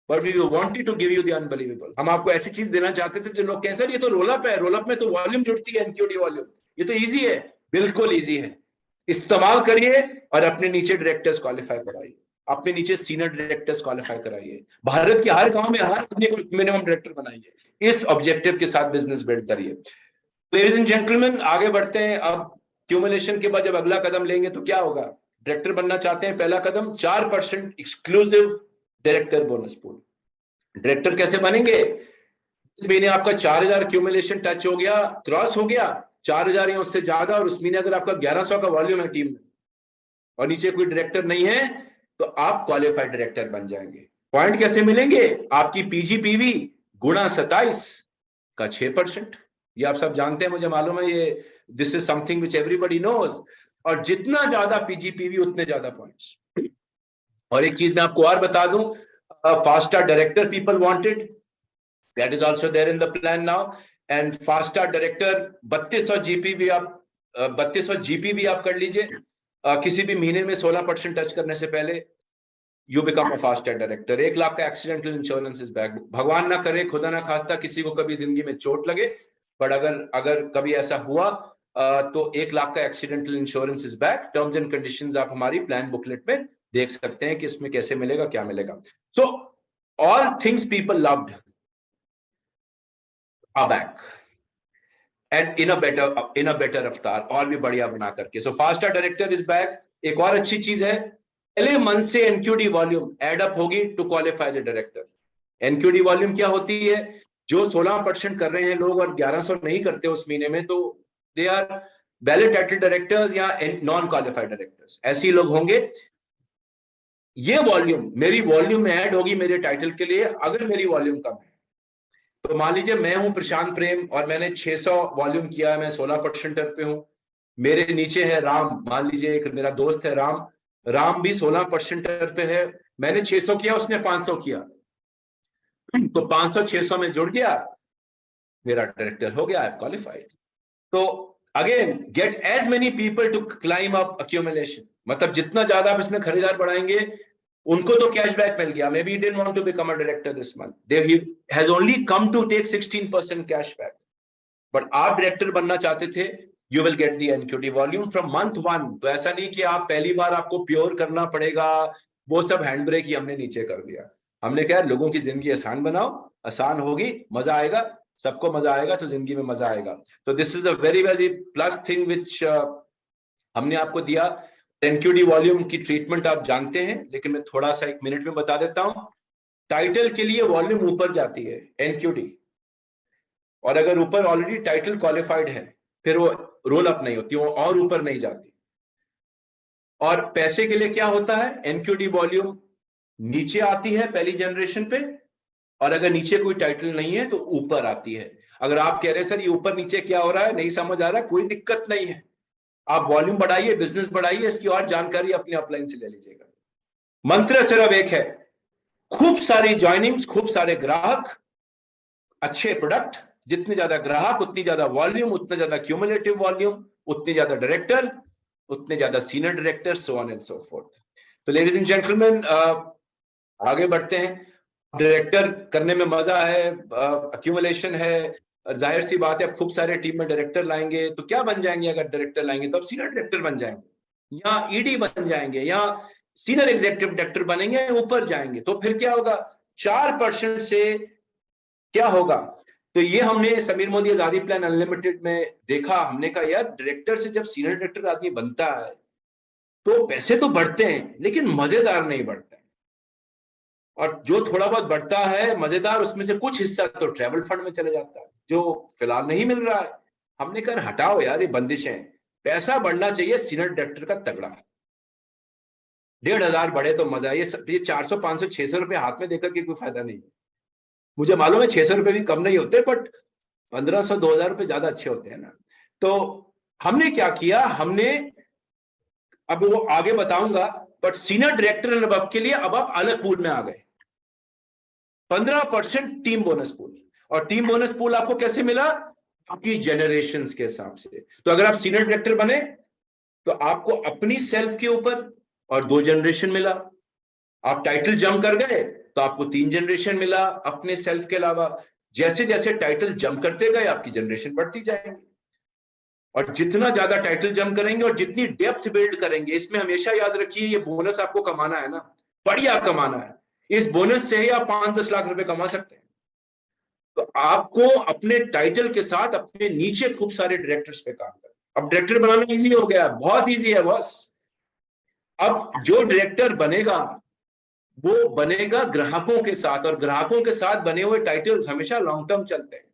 but we wanted to give you the unbelievable. हम आपको ऐसी चीज देना चाहते थे जो लोग कहें सर ये तो रोल अप है, रोल अप में तो वॉल्यूम जुड़ती है, एनक्यूडी वॉल्यूम, ये तो इजी है। बिल्कुल इजी है, इस्तेमाल करिए और अपने नीचे डायरेक्टर्स क्वालिफाई कराइए, अपने नीचे सीनियर डायरेक्टर्स क्वालिफाई कराइए, भारत के हर गांव में हर आदमी को मिनिमम डायरेक्टर बनाइए, इस ऑब्जेक्टिव के साथ बिजनेस बिल्ड करिए। लेडीज एंड जेंटलमैन, आगे बढ़ते हैं। अब क्यूमुलेशन के बाद जब अगला कदम लेंगे तो क्या होगा? डायरेक्टर बनना चाहते हैं, पहला कदम 4% exclusive director bonus pool. Director कैसे बनेंगे? इस महीने आपका 4000 क्यूमुलेशन टच हो गया, क्रॉस हो गया 4000 या उससे ज्यादा, और उस महीने अगर आपका 1100 का वॉल्यूम है टीम में और नीचे कोई डायरेक्टर नहीं है, तो आप क्वालिफाइड डायरेक्टर बन जाएंगे। पॉइंट कैसे मिलेंगे? आपकी पीजीपीवी गुणा 27 का 6%। ये आप सब जानते हैं, मुझे मालूम है, ये this is something which everybody knows. और जितना ज्यादा पीजीपीवी उतने ज्यादा पॉइंट्स। और एक चीज मैं आपको और बता दूं, fast director people wanted, that is also there in the plan now. And fast director 3200 GPV आप 3200 जीपीवी आप कर लीजिए किसी भी महीने में 16% टच करने से पहले, you become a fast director. 1 lakh का एक्सीडेंटल इंश्योरेंस इज बैक। भगवान ना करे, खुदा ना खास्ता किसी को कभी जिंदगी में चोट लगे, पर अगर कभी ऐसा हुआ तो 1 लाख का accidental insurance is back. Terms and conditions आप हमारी प्लान बुकलेट में देख सकते हैं कि इसमें कैसे मिलेगा, क्या मिलेगा। So all things people loved are back and in a better avatar, और भी बढ़िया बना करके। So fast director is back. एक और अच्छी चीज है, पहले मंथ से एनक्यूडी वॉल्यूम एड अप होगी to qualify the director. NQD volume क्या होती है? जो 16% कर रहे हैं लोग और 1100 नहीं करते उस महीने में, तो they are valid title directors या नॉन क्वालिफाइड डायरेक्टर्स, ऐसे लोग होंगे। ये वॉल्यूम मेरी वॉल्यूम में ऐड होगी मेरे टाइटल के लिए। अगर मेरी वॉल्यूम कम है, तो मान लीजिए मैं हूं प्रशांत प्रेम और मैंने 600 वॉल्यूम किया है, मैं 16% पे हूं। मेरे नीचे है राम, मान लीजिए एक मेरा दोस्त है राम, राम भी 16% पे है, मैंने 600 किया, उसने 500 किया, तो 500 600 में जुड़ गया, मेरा डायरेक्टर हो गया, आई क्वालिफाइड। तो again get as many people to climb up accumulation, मतलब जितना ज्यादा आप इसमें खरीदार बढ़ाएंगे, उनको तो कैशबैक मिल गया। Maybe didn't want to become a director this month, they has only come to take 16% cashback, but आप डायरेक्टर बनना चाहते थे, you will get the NQT volume from month 1। तो ऐसा नहीं कि आप पहली बार आपको प्योर करना पड़ेगा, वो सब हैंड ब्रेक ही हमने नीचे कर दिया। हमने कहा लोगों की जिंदगी आसान बनाओ, आसान होगी, मजा आएगा, सबको मजा आएगा तो जिंदगी में मजा आएगा। तो this is a very very plus thing which हमने आपको दिया। एनक्यूडी वॉल्यूम की ट्रीटमेंट आप जानते हैं, लेकिन मैं थोड़ा सा 1 मिनट में बता देता हूं। टाइटल के लिए वॉल्यूम ऊपर जाती है एनक्यूडी, और अगर ऊपर ऑलरेडी टाइटल क्वालिफाइड है, फिर वो रोल अप नहीं होती, वो और ऊपर नहीं जाती। और पैसे के लिए क्या होता है? एनक्यूडी वॉल्यूम नीचे आती है पहली जनरेशन पे, और अगर नीचे कोई टाइटल नहीं है तो ऊपर आती है। अगर आप कह रहे हैं सर ये ऊपर नीचे क्या हो रहा है, नहीं समझ आ रहा, कोई दिक्कत नहीं है, आप वॉल्यूम बढ़ाइए, बिजनेस बढ़ाइए, इसकी और जानकारी अपने अपलाइन से ले लीजिएगा। मंत्र सिर्फ एक है, खूब सारी ज्वाइनिंग्स, खूब सारे ग्राहक, अच्छे प्रोडक्ट, जितने ज्यादा ग्राहक उतनी ज्यादा वॉल्यूम, उतना ज्यादा क्यूमुलेटिव वॉल्यूम, उतने ज्यादा डायरेक्टर, उतने ज्यादा senior director, so on and so fourth. तो लेडीज एंड जेंटलमैन, आगे बढ़ते हैं। डायरेक्टर करने में मजा है, अक्यूमुलेशन है, जाहिर सी बात है, खूब सारे टीम में डायरेक्टर लाएंगे तो क्या बन जाएंगे? अगर डायरेक्टर लाएंगे तो अब सीनियर डायरेक्टर बन जाएंगे, या ईडी बन जाएंगे, या सीनियर एग्जीक्यूटिव डायरेक्टर बनेंगे, ऊपर जाएंगे। तो फिर क्या होगा? 4% से क्या होगा? तो ये हमने समीर मोदी आजादी प्लान अनलिमिटेड में देखा। हमने कहा यार, डायरेक्टर से जब सीनियर डायरेक्टर आदमी बनता है तो पैसे तो बढ़ते हैं, लेकिन मजेदार नहीं बढ़ते हैं। और जो थोड़ा बहुत बढ़ता है मजेदार, उसमें से कुछ हिस्सा तो ट्रैवल फंड में चले जाता है, जो फिलहाल नहीं मिल रहा है। हमने कहा हटाओ यार ये बंदिशें, पैसा बढ़ना चाहिए सीनियर डायरेक्टर का तगड़ा। 1,500 बढ़े तो मजा, ये 400 500 600 रुपए हाथ में देकर के कोई फायदा नहीं। मुझे मालूम है 600 रुपए भी कम नहीं होते, बट 1500 2000 रुपए ज्यादा अच्छे होते हैं ना। तो हमने क्या किया, हमने, अब वो आगे बताऊंगा, but senior director and above के लिए अब आप अलग पूल में आ गए। 15% टीम बोनस पूल, और टीम बोनस पूल आपको कैसे मिला, आपकी जनरेशन के हिसाब से। तो अगर आप सीनियर डायरेक्टर बने तो आपको अपनी सेल्फ के ऊपर और 2 जनरेशन मिला। आप टाइटल जंप कर गए तो आपको 3 जनरेशन मिला अपने सेल्फ के अलावा। जैसे जैसे टाइटल जंप करते गए आपकी जनरेशन बढ़ती जाएंगी, और जितना ज्यादा टाइटल जंप करेंगे और जितनी डेप्थ बिल्ड करेंगे, इसमें हमेशा याद रखिए ये बोनस आपको कमाना है ना, बढ़िया कमाना है। इस बोनस से ही आप 5-10 लाख रुपए कमा सकते हैं। तो आपको अपने टाइटल के साथ अपने नीचे खूब सारे डायरेक्टर्स पे काम करना। अब डायरेक्टर बनाना इजी हो गया, बहुत इजी है बॉस। अब जो डायरेक्टर बनेगा वो बनेगा ग्राहकों के साथ, और ग्राहकों के साथ बने हुए टाइटल्स हमेशा लॉन्ग टर्म चलते हैं।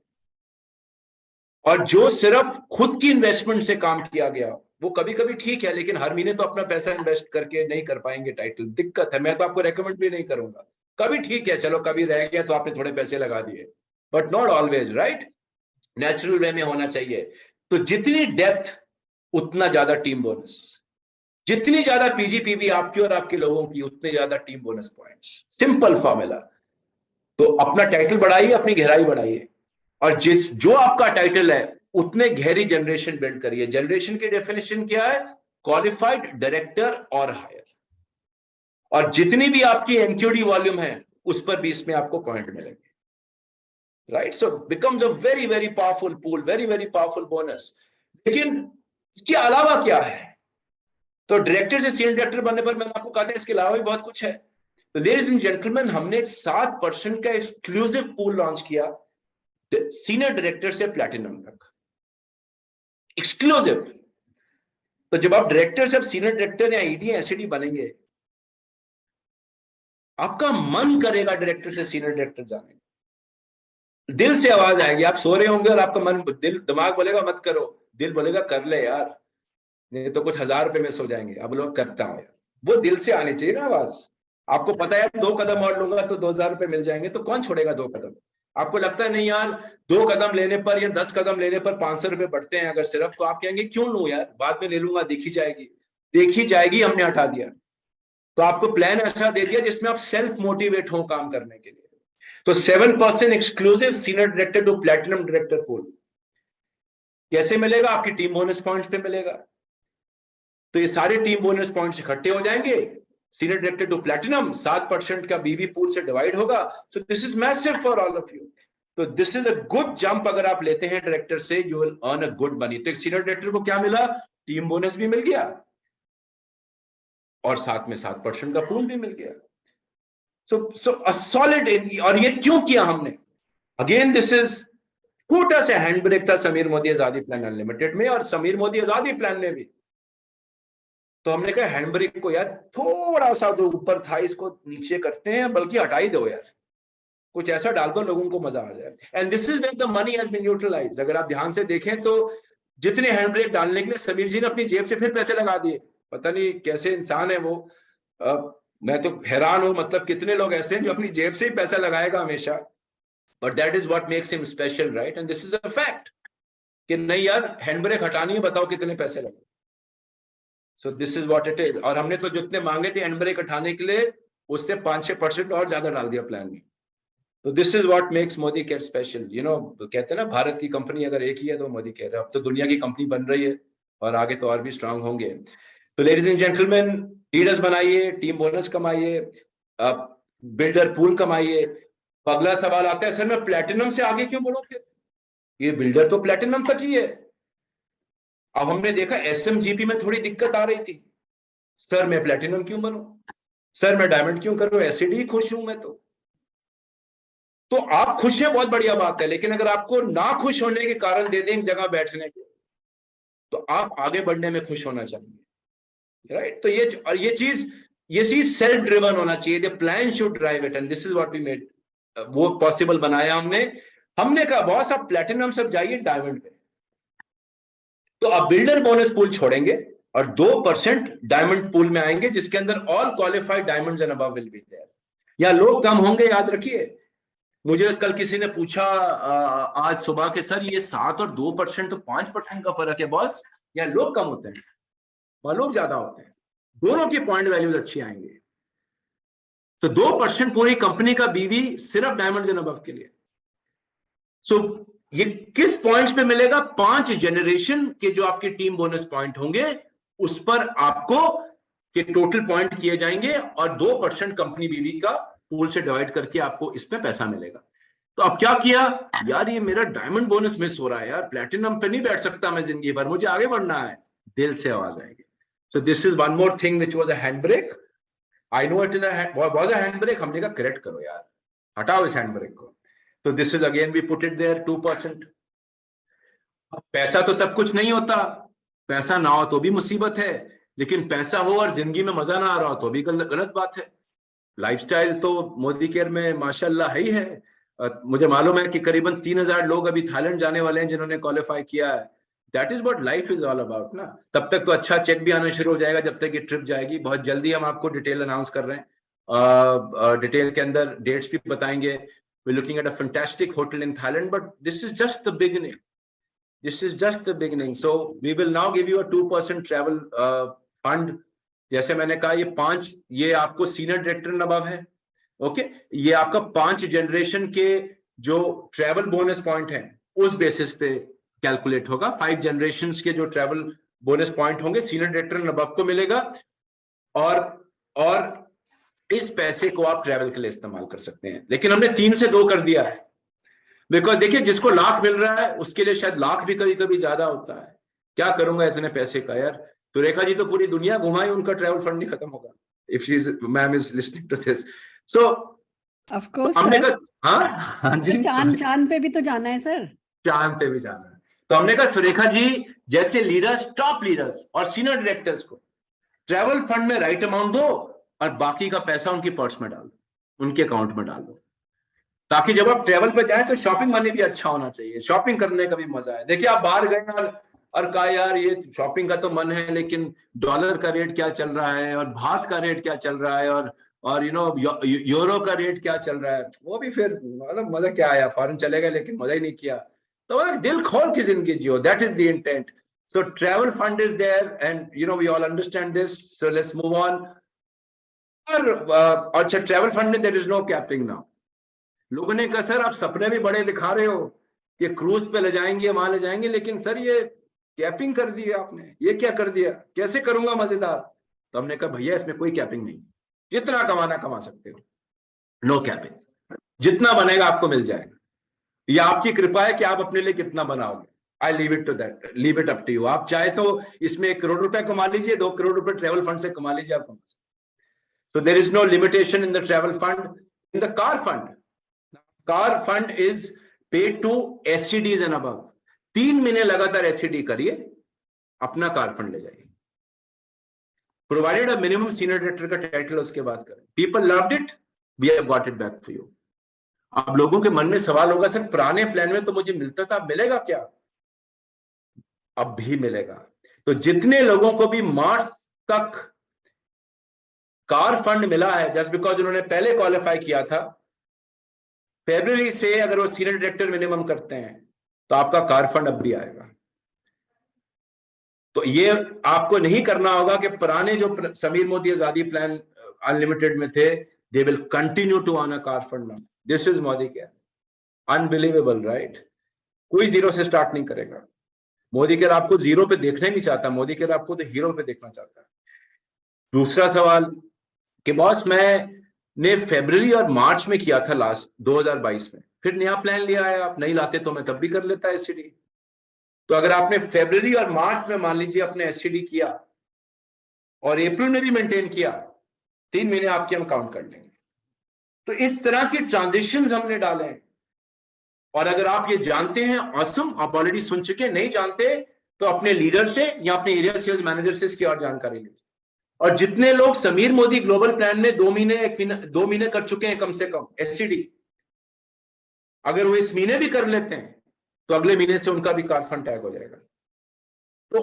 और जो सिर्फ खुद की इन्वेस्टमेंट से काम किया गया वो कभी कभी ठीक है, लेकिन हर महीने तो अपना पैसा इन्वेस्ट करके नहीं कर पाएंगे टाइटल, दिक्कत है। मैं तो आपको रेकमेंड भी नहीं करूंगा। कभी ठीक है, चलो कभी रह गया तो आपने थोड़े पैसे लगा दिए, but not always, right. Natural way में होना चाहिए। तो जितनी डेप्थ उतना ज्यादा टीम बोनस, जितनी ज्यादा पीजीपीवी आपकी और आपके लोगों की उतने ज्यादा team bonus points. Simple formula. तो अपना टाइटल बढ़ाइए, अपनी गहराई बढ़ाइए, और जो आपका टाइटल है उतने गहरी जनरेशन बिल्ड करिए। जनरेशन की डेफिनेशन क्या है, क्वालिफाइड डायरेक्टर और हायर। और जितनी भी आपकी एमक्यूडी वॉल्यूम है उस पर भी इसमें आपको पॉइंट मिलेंगे, right. So becomes a very very powerful pool, very very powerful bonus. लेकिन इसके अलावा क्या है, तो डायरेक्टर से सीनियर डायरेक्टर बनने पर मैंने आपको कहा था इसके अलावा भी बहुत कुछ है। तो लेडीज एंड जेंटलमैन, हमने 7% का एक्सक्लूसिव पूल लॉन्च किया सीनियर डायरेक्टर से प्लैटिनम तक, एक्सक्लूसिव। तो जब आप डायरेक्टर से सीनियर डायरेक्टर या ईडी एसईडी बनेंगे, आपका मन करेगा डायरेक्टर से सीनियर डायरेक्टर जाने, दिल से आवाज आएगी। आप सो रहे होंगे और आपका मन, दिमाग बोलेगा मत करो, दिल बोलेगा कर ले यार, नहीं तो कुछ 1000 रुपए में सो जाएंगे। अब लोग करता हूं यार, वो दिल से आनी चाहिए ना आवाज। आपको पता है 2 कदम और लूंगा तो 2000 रुपए मिल जाएंगे, तो कौन छोड़ेगा 2 कदम। आपको लगता है नहीं यार 2 कदम लेने पर या 10 कदम लेने पर 500 रुपए बढ़ते हैं अगर सिर्फ, तो आप कहेंगे क्यों लूं यार, बाद में ले लूंगा, देखी जाएगी। देखी जाएगी हमने हटा दिया। तो आपको प्लान ऐसा दे दिया जिसमें आप सेल्फ मोटिवेट हो काम करने के लिए। तो 7% exclusive senior director to platinum director pool कैसे मिलेगा, आपकी टीम बोनस पॉइंट्स पे मिलेगा। तो ये सारे टीम बोनस पॉइंट्स इकट्ठे हो जाएंगे, सीनियर डायरेक्टर टू प्लैटिनम 7% का बीवी पूल से डिवाइड होगा। So this is massive for all of you. तो this is a good jump अगर आप लेते हैं डायरेक्टर से, you will earn a good money. तो सीनियर डायरेक्टर को क्या मिला, टीम बोनस भी मिल गया और साथ में 7% का पूल भी मिल गया। सो अ सॉलिड। और ये क्यों किया हमने, अगेन दिस इज छोटा सा हैंड ब्रेक था समीर मोदी आजादी प्लान अनलिमिटेड में और समीर मोदी आजादी प्लान में भी। तो हमने कहा हैंड ब्रेक को यार थोड़ा सा जो ऊपर था इसको नीचे करते हैं, बल्कि हटा ही दो यार, कुछ ऐसा डाल दो लोगों को मजा आ जाए। And this is where the money has been utilised. अगर आप ध्यान से देखें तो जितने हैंड ब्रेक डालने के लिए समीर जी ने अपनी जेब से फिर पैसे लगा दिए। पता नहीं कैसे इंसान है वो, मैं तो हैरान हूं, मतलब कितने लोग ऐसे हैं जो अपनी जेब से ही पैसा लगाएगा हमेशा। But that is what makes him special, right. And this is a fact कि नहीं यार हैंड ब्रेक हटानी है, बताओ कितने पैसे लगे। सो this is what it is. और हमने तो जितने मांगे थे हैंड ब्रेक हटाने के लिए उससे 5-6% और ज्यादा डाल दिया प्लान में। तो this is what makes Modi care special. You know कहते हैं ना भारत की कंपनी अगर एक ही है तो मोदी केयर है। अब तो दुनिया की कंपनी बन रही है और आगे तो और भी स्ट्रांग होंगे। तो लेडीज एंड जेंटलमैन, लीडर्स बनाइए, टीम बोनस कमाइए, बिल्डर पूल कमाइए। अगला सवाल आता है सर मैं प्लैटिनम से आगे क्यों बढ़ूं, फिर ये बिल्डर तो प्लैटिनम तक ही है। अब हमने देखा एसएमजीपी में थोड़ी दिक्कत आ रही थी, सर मैं प्लैटिनम क्यों बनूं, सर मैं डायमंड क्यों करूं, एसिडी खुश हूं मैं। तो आप खुश हैं बहुत बढ़िया बात है, लेकिन अगर आपको ना खुश होने के कारण दे दें जगह बैठने के, तो आप आगे बढ़ने में खुश होना चाहिए, राइट। तो ये चीज सेल्फ ड्रिवन होना चाहिए। The plan should drive it and this is what we made. वो पॉसिबल बनाया हमने कहा बॉस आप प्लैटिनम सब जाइए डायमंड पे। तो अब बिल्डर बोनस पूल छोड़ेंगे और 2% डायमंड पूल में आएंगे, जिसके अंदर all qualified diamonds and above will be there. या लोग कम होंगे, याद रखिए। मुझे कल किसी ने पूछा आज सुबह के, सर ये 7 और 2% तो 5% का फर्क है बॉस, या लोग कम होते हैं वहां लोग ज्यादा होते हैं? दोनों की पॉइंट वैल्यूज अच्छी आएंगे। तो 2% पूरी कंपनी का बीवी सिर्फ डायमंड्स एंड अबव के लिए। सो ये किस पॉइंट्स पे मिलेगा? 5 जनरेशन के जो आपके टीम बोनस पॉइंट होंगे उस पर आपको के टोटल पॉइंट किए जाएंगे और 2% कंपनी बीवी का पूल से डिवाइड करके आपको इसमें पैसा मिलेगा। तो अब क्या किया यार, ये मेरा डायमंड बोनस मिस हो रहा है यार, प्लैटिनम पे नहीं बैठ सकता मैं जिंदगी भर, मुझे आगे बढ़ना है। दिल से आवाज आएगी। सो this is one more thing which was a hand brake. I know it is was a hand brake. हमने कहा करेक्ट करो यार, हटाओ इस हैंड ब्रेक को। तो this is again we put it there 2%। पैसा तो सब कुछ नहीं होता, पैसा ना हो तो भी मुसीबत है, लेकिन पैसा हो और जिंदगी में मजा ना आ रहा हो तो भी गलत बात है। लाइफस्टाइल तो मोदी केयर में माशाल्लाह ही है। मुझे मालूम है कि करीबन 3000 लोग अभी थाईलैंड जाने वाले हैं जिन्होंने क्वालिफाई किया है। That is what life is all about ना। तब तक तो अच्छा चेक भी आना शुरू हो जाएगा जब तक ये ट्रिप जाएगी। बहुत जल्दी हम आपको डिटेल अनाउंस कर रहे हैं, डिटेल के अंदर डेट्स भी बताएंगे। We're looking at a fantastic hotel in Thailand, but this is just the beginning. This is just the beginning. So we will now give you a 2% travel fund. जैसे मैंने कहा ये आपको सीनियर डायरेक्टर नबाब है, okay. ये आपका 5 generation के जो ट्रैवल बोनस पॉइंट है उस बेसिस पे कैलकुलेट होगा। 5 जनरेशन के जो ट्रैवल बोनस पॉइंट होंगे सीनियर डायरेक्टर नबाब को मिलेगा, और इस पैसे को आप ट्रैवल के लिए इस्तेमाल कर सकते हैं। लेकिन हमने 3 से 2 कर दिया है, बिकॉज देखिए जिसको लाख मिल रहा है उसके लिए शायद लाख भी कभी कभी ज्यादा होता है। क्या करूंगा इतने पैसे का यार? तो रेखा जी तो पूरी दुनिया घुमाई, उनका ट्रैवल फंड नहीं खत्म होगा। If she is ma'am is listening to this, so of course हमने सर। कहा हाँ जी, चांद पे भी तो जाना है सर। चांद पे भी जाना है। तो हमने कहा सुरेखा जी जैसे लीडर्स, टॉप लीडर्स और सीनियर डायरेक्टर्स को ट्रैवल फंड में राइट अमाउंट दो और बाकी का पैसा उनकी पर्स में डाल दो, उनके अकाउंट में डाल दो, ताकि जब आप ट्रैवल पे जाए तो शॉपिंग मनी भी अच्छा होना चाहिए, शॉपिंग करने का भी मजा है। देखिए आप बाहर गए और कहा यार ये शॉपिंग का तो मन है, लेकिन डॉलर का रेट क्या चल रहा है और भारत का रेट क्या चल रहा है और यूरो का रेट क्या चल रहा है, वो भी फिर मतलब मजा क्या आया, फॉरेन चले गए लेकिन मजा ही नहीं किया। तो मतलब दिल खोल के जिंदगी जियो, that is the intent. So travel fund is there, and we all understand this. So let's move on. अच्छा ट्रैवल फंड में there is no capping now. लोगों ने कहा सर आप सपने भी बड़े दिखा रहे हो कि क्रूज पे ले जाएंगे, वहां ले जाएंगे, लेकिन सर ये कैपिंग कर दी है आपने, ये क्या कर दिया, कैसे करूंगा मजेदार? तो हमने कहा भैया इसमें कोई कैपिंग नहीं, जितना कमाना कमा सकते हो, नो कैपिंग, जितना बनेगा आपको मिल जाएगा। यह आपकी कृपा है कि आप अपने लिए कितना बनाओगे। I leave it to that, leave it up to you. आप चाहे तो इसमें 1 करोड़ रुपए कमा लीजिए, 2 करोड़ रुपए ट्रैवल फंड से कमा लीजिए, आप कमा सकते। So there is no limitation in the travel fund. In the car fund is paid to SCDs and above. 3 महीने लगातार SCD करिए, अपना कार फंड ले जाइए, provided a minimum senior director का टाइटल उसके बाद करें। People loved it, we have got it back for you. अब लोगों के मन में सवाल होगा सर पुराने प्लान में तो मुझे मिलता था, मिलेगा क्या? अब भी मिलेगा। तो जितने लोगों को भी मार्च तक कार फंड मिला है जस्ट बिकॉज उन्होंने पहले क्वालिफाई किया था, फरवरी से अगर वो सीनियर डायरेक्टर मिनिमम करते हैं तो आपका कार फंड अब भी आएगा। तो ये आपको नहीं करना होगा कि पुराने जो समीर मोदी आजादी प्लान अनलिमिटेड में थे, they will continue to on a car fund now. This is Modicare. Unbelievable right? कोई जीरो से स्टार्ट नहीं करेगा। मोदी केयर आपको जीरो पे देखना ही नहीं चाहता, मोदी केयर आपको तो हीरो पे देखना चाहता है। दूसरा सवाल कि बॉस मैंने फरवरी और मार्च में किया था लास्ट 2022 में, फिर नया प्लान लिया है, आप नहीं लाते तो मैं तब भी कर लेता एससीडी। तो अगर आपने फरवरी और मार्च में मान लीजिए अपने एससीडी किया और अप्रैल में भी मेंटेन किया, 3 महीने आपके हम काउंट कर लेंगे। तो इस तरह की ट्रांजिशंस हमने डाले हैं। और अगर आप ये जानते हैं ऑसम, आप ऑलरेडी सुन चुके, नहीं जानते तो अपने लीडर से या अपने एरिया सेल्स मैनेजर से इसकी और जानकारी लीजिए। और जितने लोग समीर मोदी ग्लोबल प्लान में 2 महीने कर चुके हैं कम से कम एससीडी, अगर वो इस महीने भी कर लेते हैं तो अगले महीने से उनका भी कार फंड टैग हो जाएगा। तो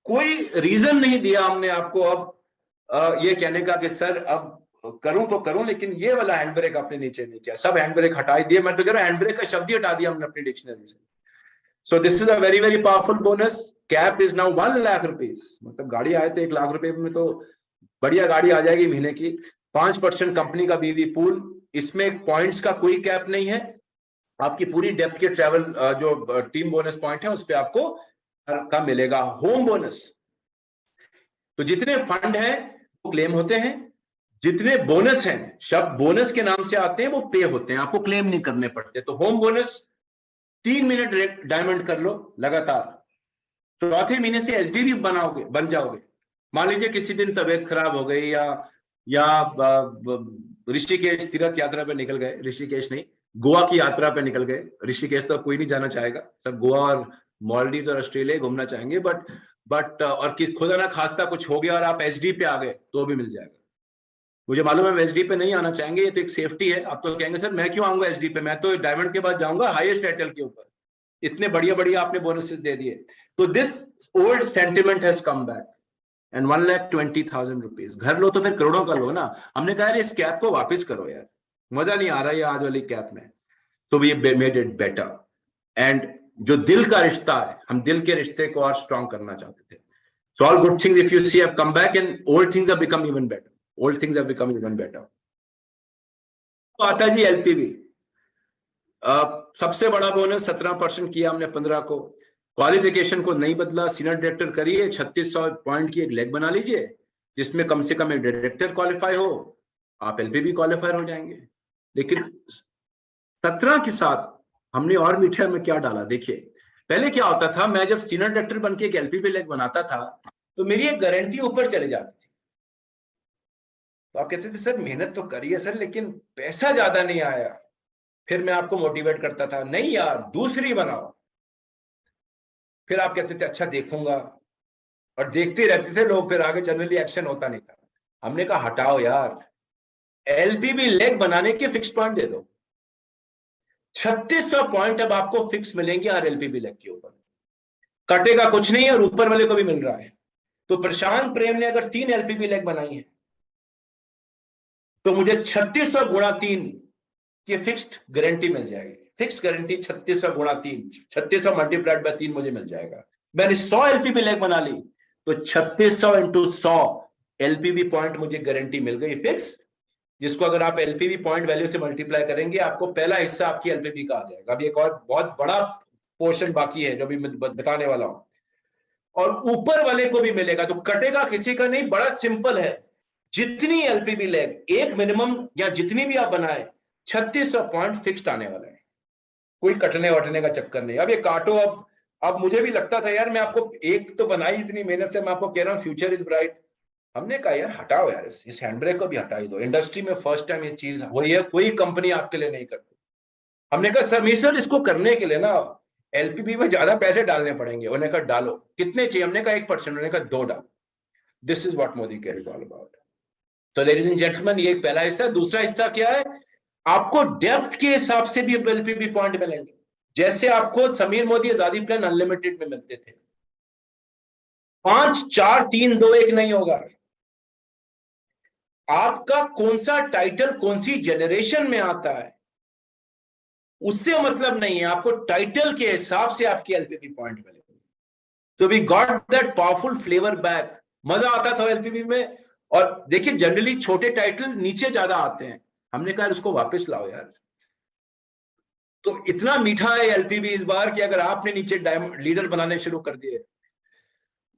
कोई रीजन नहीं दिया हमने आपको अब ये कहने का कि सर अब करूं तो करूं, लेकिन ये वाला हैंड ब्रेक आपने नीचे नहीं किया, सब हैंड ब्रेक हटा दिए। मैं तो कह रहा हूं हैंड ब्रेक का शब्द ही हटा दिया हमने अपनी डिक्शनरी से। सो this is a very very powerful bonus. Cap is now 1 lakh rupees, मतलब गाड़ी आए तो 1 लाख रुपए में तो बढ़िया गाड़ी आ जाएगी महीने की। 5% कंपनी का बीवी पूल, इसमें पॉइंट्स का कोई कैप नहीं है। आपकी पूरी डेप्थ के ट्रैवल जो टीम बोनस पॉइंट है उस पर आपको का मिलेगा। होम बोनस, तो जितने फंड हैं वो क्लेम होते हैं, जितने बोनस हैं, शब्द बोनस के नाम से आते हैं, वो पे होते हैं, आपको क्लेम नहीं करने पड़ते। तो होम बोनस 3 मिनट डायमंड कर लो लगातार, चौथे महीने से एसडी बनाओगे, बन जाओगे। मान लीजिए किसी दिन तबीयत खराब हो गई या ऋषिकेश तीर्थ यात्रा पे निकल गए, ऋषिकेश नहीं, गोवा की यात्रा पे निकल गए। ऋषिकेश तो कोई नहीं जाना चाहेगा, सब गोवा और मालदीव और ऑस्ट्रेलिया घूमना चाहेंगे। बट और किस खुदा ना खास्ता कुछ हो गया और आप एसडी पे आ गए तो भी मिल जाएगा। मुझे मालूम है एसडी पे नहीं आना चाहेंगे, ये तो एक सेफ्टी है। आप तो कहेंगे सर मैं क्यों आऊंगा एसडी पे, मैं तो डायमंड के बाद जाऊंगा हाईएस्ट टाइटल के ऊपर, इतने बढ़िया बढ़िया आपने बोनसेस दे दिए। तो this old sentiment has come back and 1,20,000 rupees. घर लो तो फिर करोड़ों का लो ना। हमने कहा यार इस कैप को वापस करो यार, मजा नहीं आ रहा है आज वाली कैप में। So we made it better. And जो दिल का रिश्ता है, हम दिल के रिश्ते को और स्ट्रॉन्ग करना चाहते थे। So all good things if you see have come back and old things have become even better. Old things have become even better. तो आता है जी एलपीवी। सबसे बड़ा बोनस 17% किया हमने 15 को। क्वालिफिकेशन को नहीं बदला, सीनियर डायरेक्टर करिए, 3600 पॉइंट की एक लेग बना लीजिए जिसमें कम से कम एक डायरेक्टर क्वालिफाई हो, आप एलपीवी क्वालिफायर हो जाएंगे। लेकिन 17 के साथ हमने और मीठे में क्या डाला देखिए। पहले क्या होता था, मैं जब सीनियर डायरेक्टर बन के एक एलपीवी लेग बनाता था तो मेरी एक गारंटी ऊपर चले जाती थी। तो आप कहते थे सर मेहनत तो करिए सर लेकिन पैसा ज्यादा नहीं आया। फिर मैं आपको मोटिवेट करता था, नहीं यार दूसरी बनाओ। फिर आप कहते थे अच्छा देखूंगा, और देखते रहते थे लोग, फिर आगे जनरली एक्शन होता नहीं था। हमने कहा हटाओ यार, एलपीवी लेग बनाने के फिक्स पॉइंट दे दो। 3600 पॉइंट अब आपको फिक्स मिलेंगे हर एलपीवी लेग के ऊपर, कटेगा कुछ नहीं है और ऊपर वाले को भी मिल रहा है। तो प्रशांत प्रेम ने अगर 3 एलपीवी लेग बनाई है तो मुझे 3600 गुणा 3 की फिक्स्ड गारंटी मिल जाएगी। फिक्स गारंटी 3600 गुणा 3, 3600 मल्टीप्लाइड बाय 3 मुझे मिल जाएगा। मैंने 100 एलपीवी लेग बना ली तो 3600 इंटू 100 एलपीवी पॉइंट मुझे गारंटी मिल गई फिक्स, जिसको अगर आप एलपीवी पॉइंट वैल्यू से मल्टीप्लाई करेंगे आपको पहला हिस्सा आपकी एलपीवी का आ जाएगा। अभी एक और बहुत बड़ा पोर्शन बाकी है जो भी मैं बताने वाला हूं, और ऊपर वाले को भी मिलेगा। तो कटेगा किसी का नहीं, बड़ा सिंपल है। जितनी एलपीवी लेग एक मिनिमम या जितनी भी आप बनाए 3600 पॉइंट फिक्स्ड आने वाला है, कोई कटने वटने का चक्कर नहीं। अब ये काटो, अब मुझे भी लगता था यार मैं आपको एक तो बनाई इतनी मेहनत से, मैं आपको कह रहा हूं फ्यूचर इज ब्राइट। हमने कहा यार हटाओ यार, इस हैंडब्रेक को भी हटा ही दो। इंडस्ट्री में फर्स्ट टाइम ये चीज हुई है, कोई कंपनी आपके लिए नहीं करती। हमने कहा सर इसको करने के लिए ना एलपीवी में ज्यादा पैसे डालने पड़ेंगे। उन्होंने कहा डालो, कितने चाहिए? हमने कहा 1%, उन्होंने कहा 2 डालो। This is what Modi care is all about. तो लेडीज एंड जेंटलमैन ये एक पहला हिस्सा। दूसरा हिस्सा क्या है, आपको डेप्थ के हिसाब से भी एलपीवी पॉइंट मिलेंगे। जैसे आपको समीर मोदी आजादी प्लान अनलिमिटेड में मिलते थे, 5 4 3 2 1 नहीं होगा। आपका कौन सा टाइटल कौन सी जनरेशन में आता है उससे मतलब नहीं है, आपको टाइटल के हिसाब से आपकी एलपीवी पॉइंट मिलेंगे। तो we got that powerful flavour back. मजा आता था एलपीवी में। और देखिए जनरली छोटे टाइटल नीचे ज्यादा आते हैं, हमने कहा उसको वापस लाओ यार। तो इतना मीठा है एलपीवी इस बार कि अगर आपने नीचे लीडर बनाने शुरू कर दिए,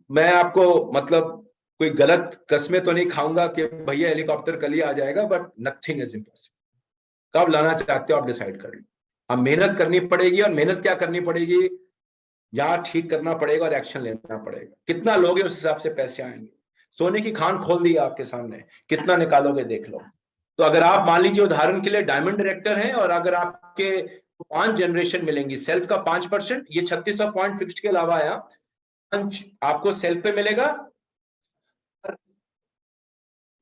मैं आपको मतलब कोई गलत कस्में तो नहीं खाऊंगा कि भैया हेलीकॉप्टर कल ही आ जाएगा, बट नथिंग इज इम्पॉसिबल। कब लाना चाहते हो आप डिसाइड कर लो। अब मेहनत करनी पड़ेगी, और मेहनत क्या करनी पड़ेगी, यहाँ ठीक करना पड़ेगा और एक्शन लेना पड़ेगा। कितना लोगे उस हिसाब से पैसे आएंगे। सोने की खान खोल दी आपके सामने, कितना निकालोगे देख लो। तो अगर आप मान लीजिए उदाहरण के लिए डायमंड डायरेक्टर हैं और अगर आपके 5 जनरेशन मिलेंगी, सेल्फ का 5%, ये 3600 पॉइंट फिक्स्ड के अलावा आया, आपको सेल्फ पे मिलेगा।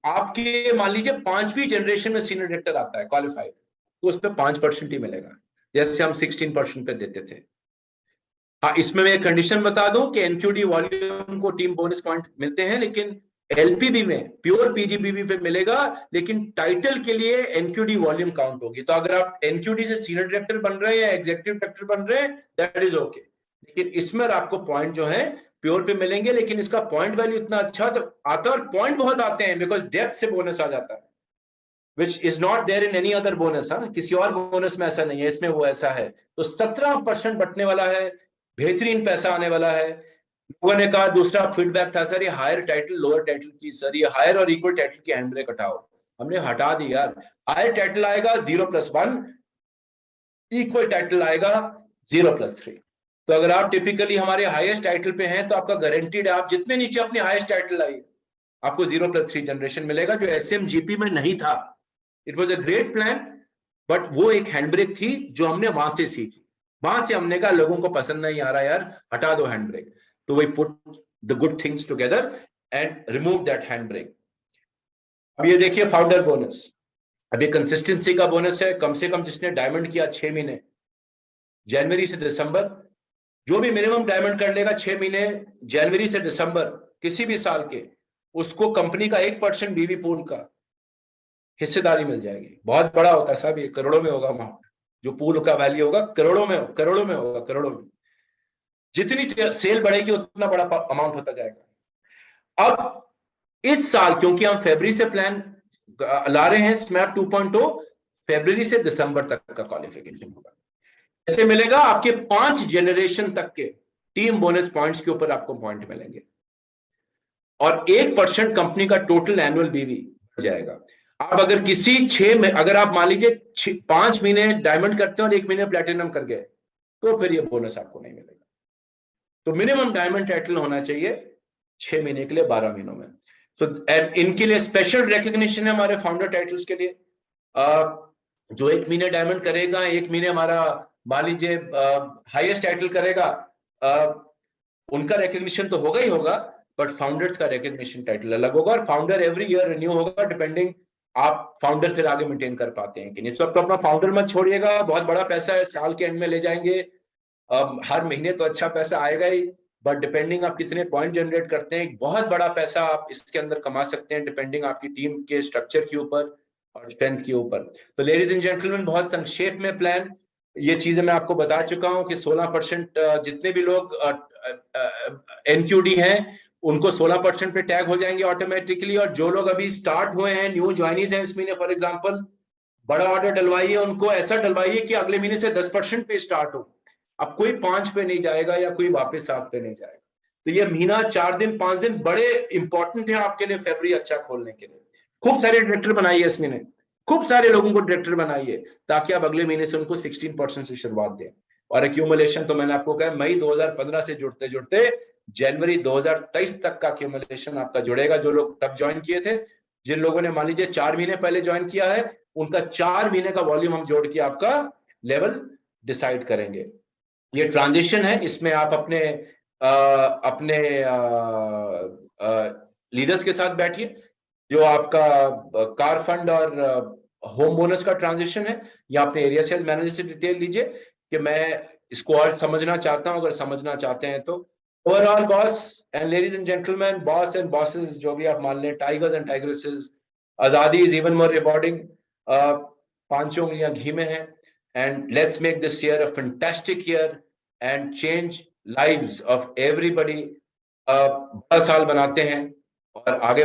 आपके मान लीजिए 5वीं जनरेशन में सीनियर डायरेक्टर आता है क्वालिफाइड, तो उस पर 5% ही मिलेगा, जैसे हम 16% पे देते थे। हाँ, इसमें मैं कंडीशन बता दूं कि एनक्यूडी वॉल्यूम को टीम बोनस पॉइंट मिलते हैं, लेकिन एलपीबी में प्योर पीजीबीबी पे मिलेगा, लेकिन टाइटल के लिए एनक्यूडी वॉल्यूम काउंट होगी। तो अगर आप एनक्यूडी से सीनियर डायरेक्टर बन रहे हैं या एग्जीक्यूटिव डायरेक्टर बन रहे हैं, दैट इज ओके, लेकिन इसमें आपको पॉइंट जो है प्योर पे मिलेंगे, लेकिन इसका पॉइंट वैल्यू इतना अच्छा तो आता है, और पॉइंट बहुत आते हैं बिकॉज डेप्थ से बोनस आ जाता है, which is not there in any other bonus. हाँ, किसी और बोनस में ऐसा नहीं है, इसमें वो ऐसा है। तो 17% बटने वाला है, बेहतरीन पैसा आने वाला है। लोगों ने कहा, दूसरा फीडबैक था, सर ये हायर टाइटल लोअर टाइटल की, सर ये हायर और इक्वल टाइटल की हैंड ब्रेक हटाओ। हमने हटा दी यार। हायर टाइटल आएगा 0+1, इक्वल टाइटल आएगा 0+3। तो अगर आप टिपिकली हमारे हाईएस्ट टाइटल पे हैं तो आपका गारंटीड है, आप जितने नीचे अपने हाईएस्ट टाइटल लाइए आपको 0+3 जनरेशन मिलेगा, जो एसएमजीपी में नहीं था। It was a great plan, but वो एक हैंडब्रेक थी जो हमने वहां से सीखी। वहां से हमने कहा लोगों को पसंद नहीं आ रहा यार, हटा दो हैंडब्रेक। तो we put the good things together and remove that handbrake. अब ये देखिए फाउंडर बोनस, अभी कंसिस्टेंसी का बोनस है। कम से कम जिसने डायमंड किया 6 महीने, जनवरी से दिसंबर, जो भी मिनिमम डायमंड कर लेगा 6 महीने जनवरी से दिसंबर किसी भी साल के, उसको कंपनी का 1% बीवी पूल का हिस्सेदारी मिल जाएगी। बहुत बड़ा होता है साहब, ये करोड़ों में होगा अमाउंट, जो पूल का वैल्यू होगा करोड़ों में होगा, करोड़ों में। जितनी सेल बढ़ेगी उतना बड़ा अमाउंट होता जाएगा। अब इस साल क्योंकि हम फरवरी से प्लान ला रहे हैं स्मैप 2.0, फरवरी से दिसंबर तक का क्वालिफिकेशन होगा। ऐसे मिलेगा आपके 5 जनरेशन तक के टीम बोनस पॉइंट्स के ऊपर आपको पॉइंट मिलेंगे, और 1% कंपनी का टोटल एनुअल बीवी हो जाएगा। आप अगर किसी 6 में, अगर आप मान लीजिए 5 महीने डायमंड करते हैं और 1 महीने प्लेटिनम कर गए, तो फिर ये बोनस आपको नहीं मिलेगा। तो मिनिमम डायमंड टाइटल होना चाहिए 6 महीने के लिए 12 महीनों में। सो इनके लिए स्पेशल रिकग्निशन है हमारे फाउंडर टाइटल्स के लिए। जो 1 महीने डायमंड करेगा, 1 महीने हमारा मान लीजिए हाईएस्ट टाइटल करेगा, उनका रिकग्निशन तो होगा ही होगा, बट फाउंडर्स का रिकग्निशन टाइटल अलग होगा, और फाउंडर एवरी ईयर रिन्यू होगा, डिपेंडिंग आप फाउंडर फिर आगे मेंटेन कर पाते हैं कि नहीं। सब तो अपना फाउंडर मत छोड़िएगा, बहुत बड़ा पैसा है, साल के एंड में ले जाएंगे। हर महीने तो अच्छा पैसा आएगा ही, बट डिपेंडिंग आप कितने पॉइंट जनरेट करते हैं, बहुत बड़ा पैसा आप इसके अंदर कमा सकते हैं, डिपेंडिंग आपकी टीम के स्ट्रक्चर के ऊपर और स्ट्रेंथ के ऊपर। तो लेडीज एंड जेंटलमैन, बहुत संक्षेप में प्लान, ये चीजें मैं आपको बता चुका हूं कि 16% जितने भी लोग एनक्यूडी हैं उनको 16% पे टैग हो जाएंगे ऑटोमेटिकली, और जो लोग अभी स्टार्ट हुए हैं, न्यू ज्वाइनीज हैं इस महीने, फॉर एग्जांपल बड़ा ऑर्डर डलवाइए, उनको ऐसा डलवाइए कि अगले महीने से 10% पे स्टार्ट हो। अब कोई 5 पे नहीं जाएगा या कोई वापस 7 पे नहीं जाएगा। तो ये महीना 4 दिन 5 दिन बड़े इंपॉर्टेंट है आपके लिए, फरवरी अच्छा खोलने के लिए। खूब सारे डायरेक्टर बनाइए इस महीने, खूब सारे लोगों को डायरेक्टर बनाइए, ताकि आप अगले महीने से उनको 16% से शुरुआत दें। और एक्यूमुलेशन तो मैंने आपको कहा, मई 2015 से जुड़ते जुड़ते जनवरी 2023 तक का एक्यूमुलेशन आपका जुड़ेगा। जो लोग तब ज्वाइन किए थे, जिन लोगों ने मान लीजिए 4 महीने पहले ज्वाइन किया है, उनका 4 महीने का वॉल्यूम हम जोड़ के आपका लेवल डिसाइड करेंगे। ये ट्रांजिशन है, इसमें आप अपने लीडर्स के साथ बैठिए। जो आपका कार फंड और होम बोनस का ट्रांजिशन है, या अपने एरिया सेल्स मैनेजर से डिटेल लीजिए कि मैं इसको और समझना चाहता हूं। अगर समझना चाहते हैं तो overall boss and ladies and gentleman, boss and bosses जो भी आप मान लें, टाइगर्स एंड टाइग्रेसेस, आजादी इज इवन मोर रिवॉर्डिंग। 5 उंगलियां घी में है, and let's make this year a fantastic year and change lives of everybody. बड़ा साल बनाते हैं और आगे